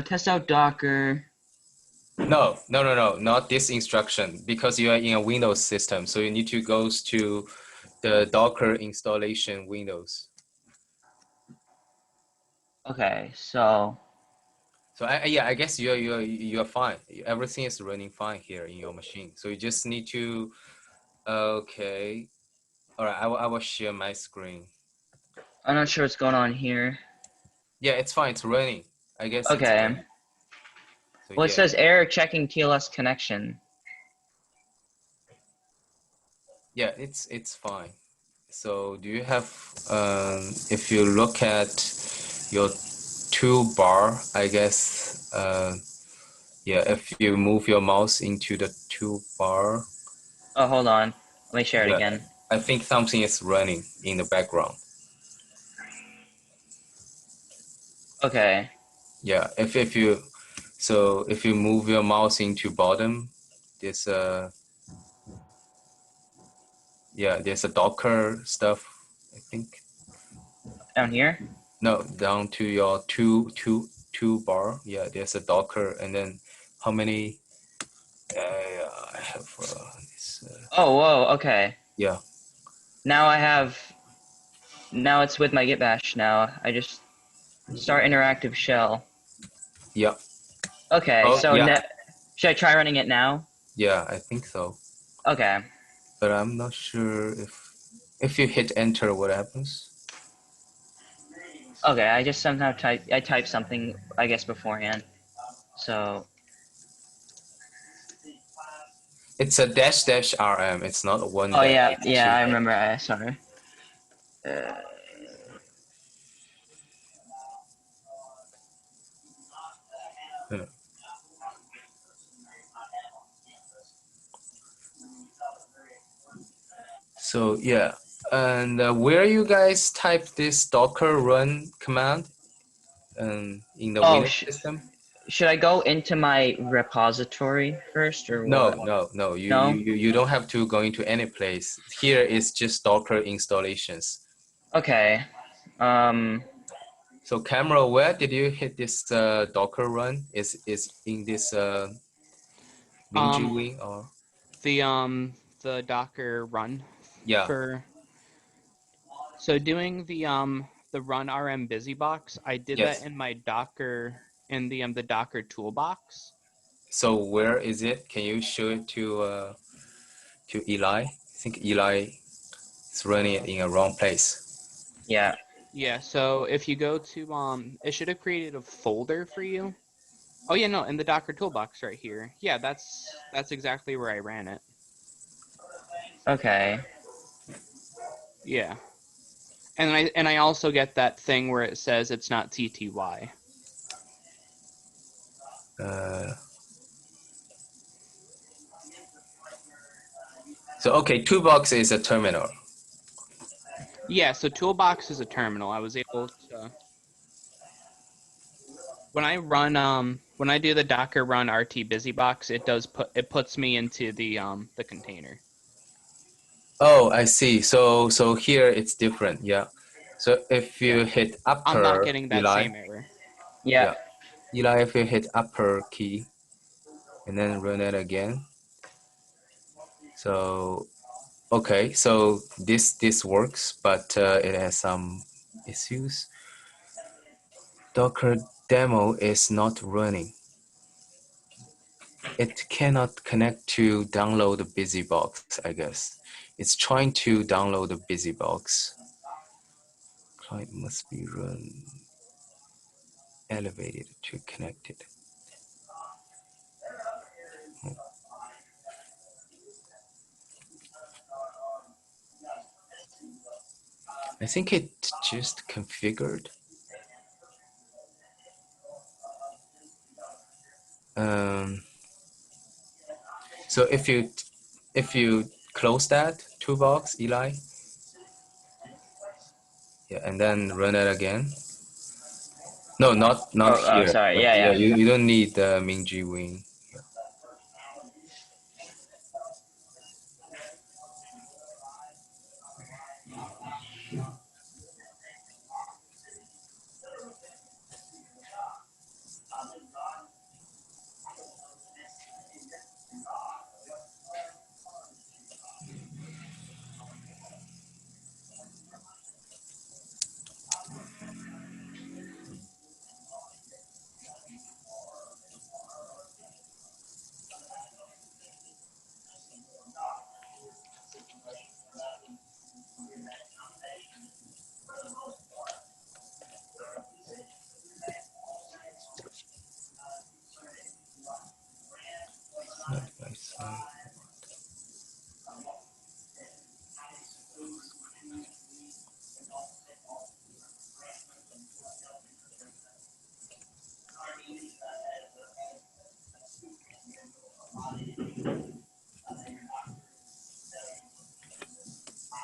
Test out Docker. No, not this instruction, because you are in a Windows system, so you need to go to the Docker installation Windows. Okay, so So I guess you're fine. Everything is running fine here in your machine. So you just need to okay. All right, I will share my screen. I'm not sure what's going on here. Yeah, it's fine. It's running. I guess it's Okay. running. So Well, it yeah. says error checking TLS connection. Yeah, it's fine. So do you have if you look at your toolbar, I guess yeah, if you move your mouse into the toolbar, Oh, hold on. Let me share it yeah, again. I think something is running in the background. Okay. Yeah, if you so if you move your mouse into bottom, there's a yeah, there's a Docker stuff, I think. Down here? No, down to your toolbar. Yeah, there's a Docker, and then how many? I have this. Oh, whoa, okay. Yeah. Now it's with my Git Bash now. I just start interactive shell. Yeah. Okay, Oh, so yeah. should I try running it now? Yeah, I think so. Okay. But I'm not sure if you hit enter, what happens. Okay, I just somehow typed something, I guess, beforehand. So, It's a dash rm. It's not a one oh dash. yeah, It's yeah, two I dash. remember. Sorry. Yeah. So yeah, and where you guys type this Docker run command in the Oh, Windows system? should I go into my repository first, or No, what? no. No? You don't have to go into any place. Here is just Docker installations. Okay. So camera, where did you hit this Docker run? Is in this Wing or The Docker run yeah. for so doing the run rm busybox, I did Yes. that in my Docker in the Docker toolbox. So where is it? Can you show it to Eli? I think Eli is running it in a wrong place. Yeah. Yeah, so if you go to it should have created a folder for you. Oh yeah, no, in the Docker toolbox right here. Yeah, that's exactly where I ran it. Okay. Yeah. And I also get that thing where it says it's not TTY. So okay, Toolbox is a terminal. Yeah, so Toolbox is a terminal. I was able to when I do the Docker run RT busybox, it puts me into the container. Oh, I see. So here it's different. Yeah. So if you Yeah. hit I'm not upper, getting that Eli. same error. Yeah. Eli, if you hit upper key and then run it again. So okay, so this works, but it has some issues. Docker demo is not running. It cannot connect to download the BusyBox, I guess. It's trying to download the BusyBox. type must be run elevated to connected. I think it just configured. So if you close that toolbox, Eli, yeah, and then run it again. No, not here. Sorry. But Yeah. you don't need the Minji Wing. Side by side.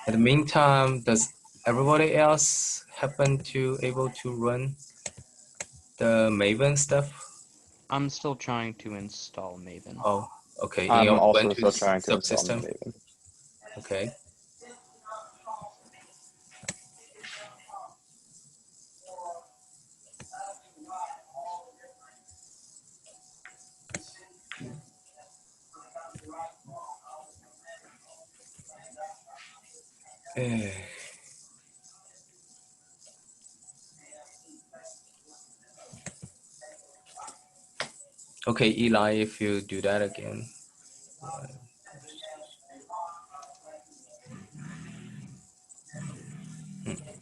In the meantime, does everybody else happen to able to run the Maven stuff? I'm still trying to install Maven. Oh, okay. In I'm your also Ubuntu still trying to install subsystem. Maven. Okay. Eh. Okay, Eli, if you do that again.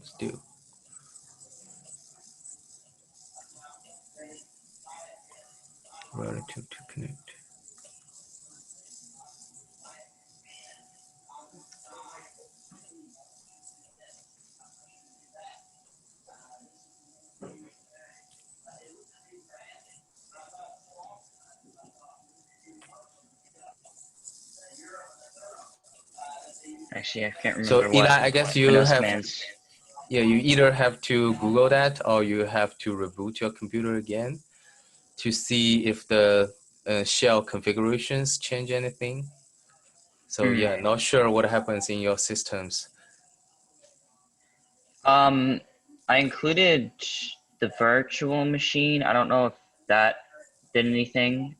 Still. Relative to connect. Actually, I can't remember So what Eli, I guess you Windows have, commands. yeah, you either have to Google that or you have to reboot your computer again to see if the shell configurations change anything. So yeah, not sure what happens in your systems. I included the virtual machine. I don't know if that did anything.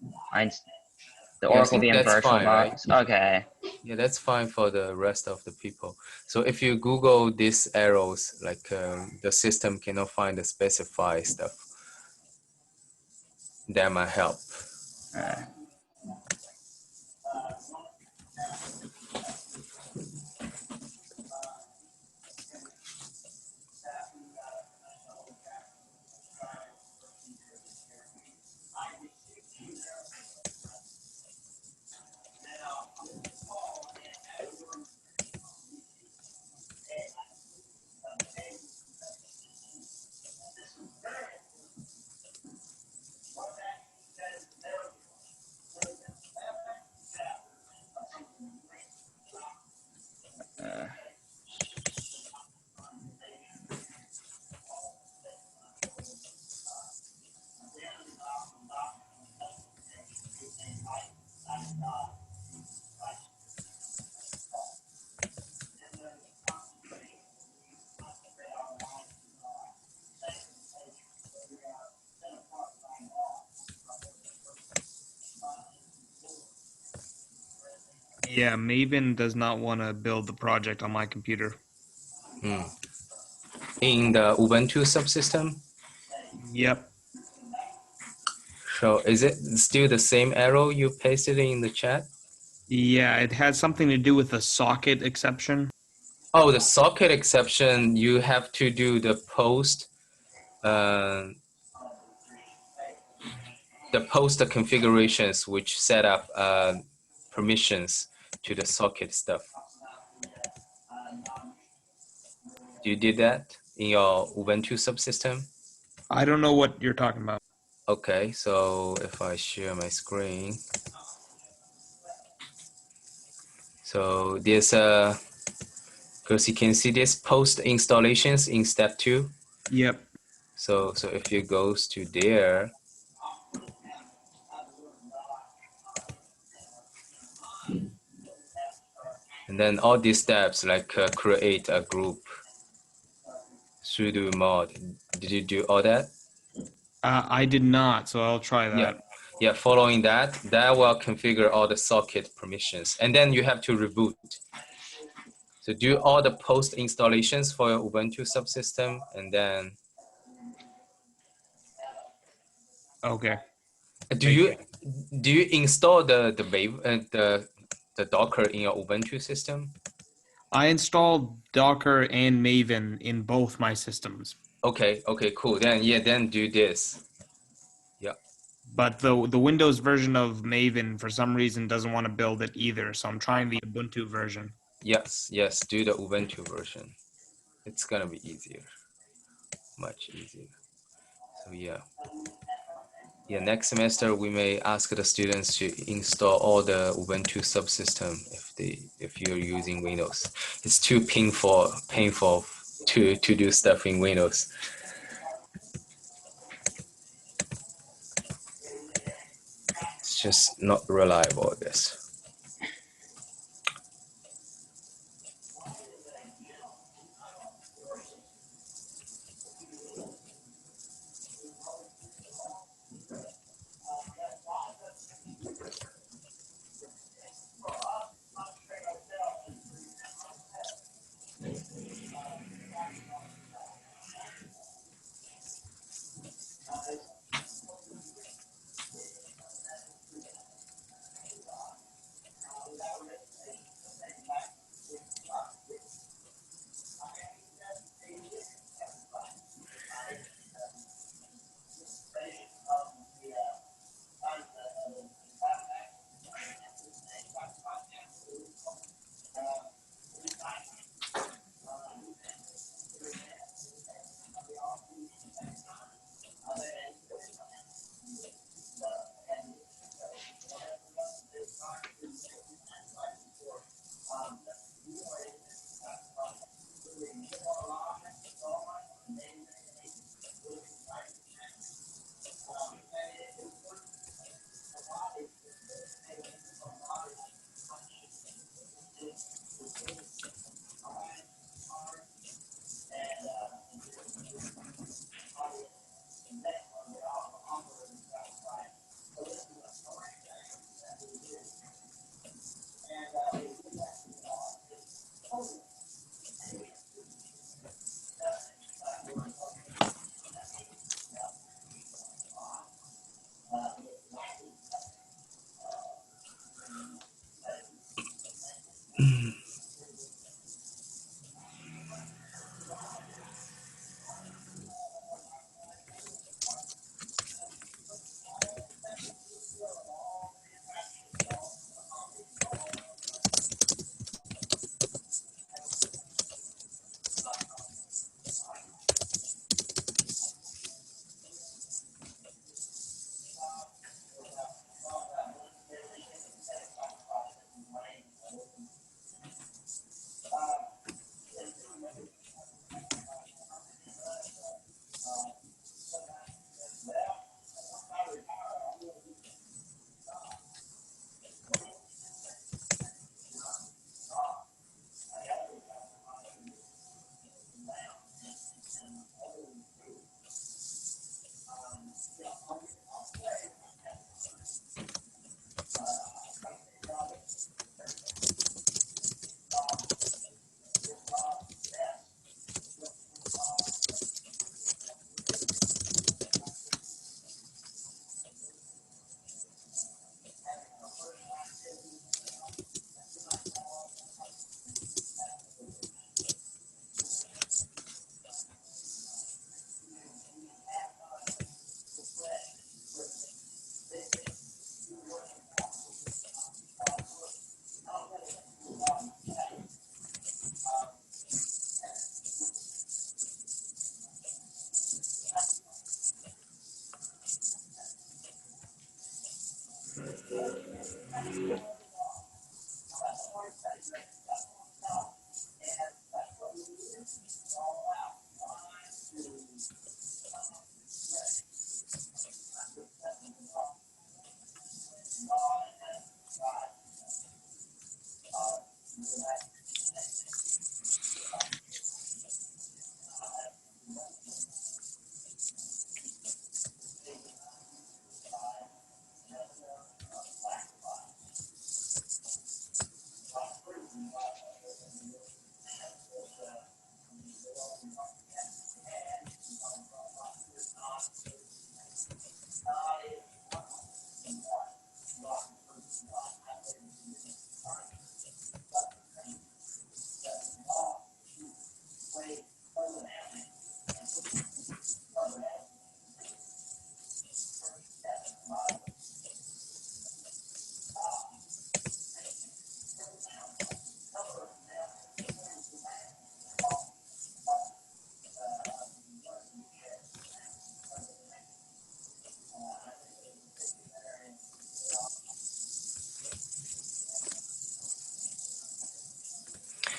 The Yeah, I Oracle think VM that's virtual fine, right? box. Okay. Yeah, that's fine for the rest of the people. So if you Google these arrows, like the system cannot find the specify stuff, that might help. Yeah, Maven does not want to build the project on my computer. In the Ubuntu subsystem, Yep. so is it still the same arrow you pasted in the chat? Yeah, it has something to do with the socket exception. Oh, the socket exception, you have to do the post configurations which set up permissions to the socket stuff. You did that in your Ubuntu subsystem? I don't know what you're talking about. Okay, so if I share my screen, so there's a, because you can see this post installations in step 2. Yep. So if you goes to there, and then all these steps like create a group, sudo mod. Did you do all that? I did not, so I'll try that. Yeah, following that will configure all the socket permissions. And then you have to reboot. So do all the post installations for your Ubuntu subsystem, and then Okay. do you install the Docker in your Ubuntu system? I installed Docker and Maven in both my systems. Okay, cool. Then do this. Yeah. But the Windows version of Maven, for some reason, doesn't want to build it either. So I'm trying the Ubuntu version. Yes, do the Ubuntu version. It's gonna be easier, much easier. So yeah, next semester we may ask the students to install all the Ubuntu subsystem if you're using Windows. It's too painful to do stuff in Windows. It's just not reliable, I guess.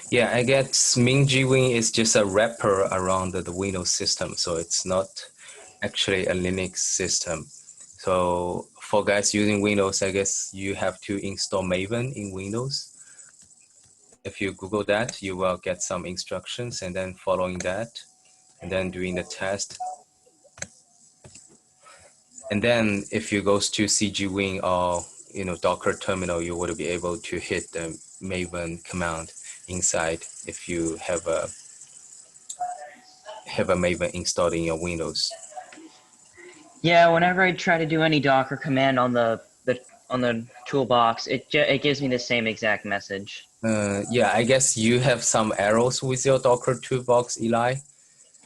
Yeah, I guess MinGWin is just a wrapper around the Windows system, so it's not actually a Linux system. So for guys using Windows, I guess you have to install Maven in Windows. If you Google that, you will get some instructions, and then following that, and then doing the test. And then if you go to CGWin or Docker terminal, you would be able to hit the Maven command inside if you have a Maven installed in your Windows. Yeah, whenever I try to do any Docker command on the toolbox, it gives me the same exact message. Yeah, I guess you have some errors with your Docker toolbox, Eli.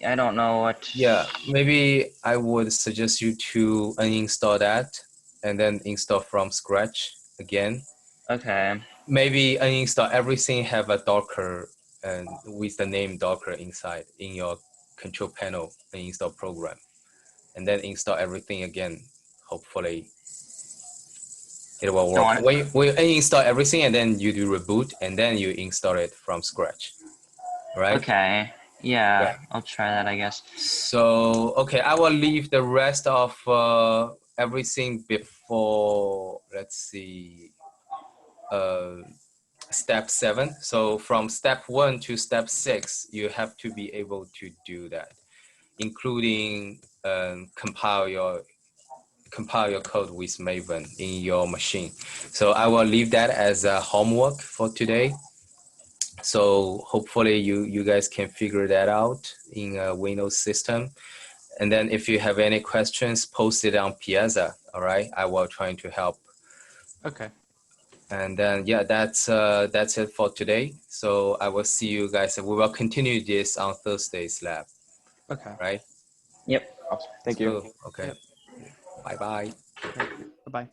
I don't know what. Yeah, maybe I would suggest you to uninstall that and then install from scratch again. Okay. Maybe uninstall everything, have a Docker and with the name Docker inside in your control panel, uninstall program, and then install everything again. Hopefully it will work. We uninstall everything and then you do reboot and then you install it from scratch, right? Okay. Yeah, I'll try that, I guess. So, okay, I will leave the rest of everything before, let's see, step 7. So from step 1 to step 6, you have to be able to do that, including compile your code with Maven in your machine. So I will leave that as a homework for today. So hopefully you guys can figure that out in a Windows system. And then if you have any questions, post it on Piazza. All right, I will try to help. Okay. And then yeah, that's it for today. So I will see you guys. We will continue this on Thursday's lab. Okay. Right? Yep. Awesome. Thank you. Cool. Okay. Bye bye. Bye bye.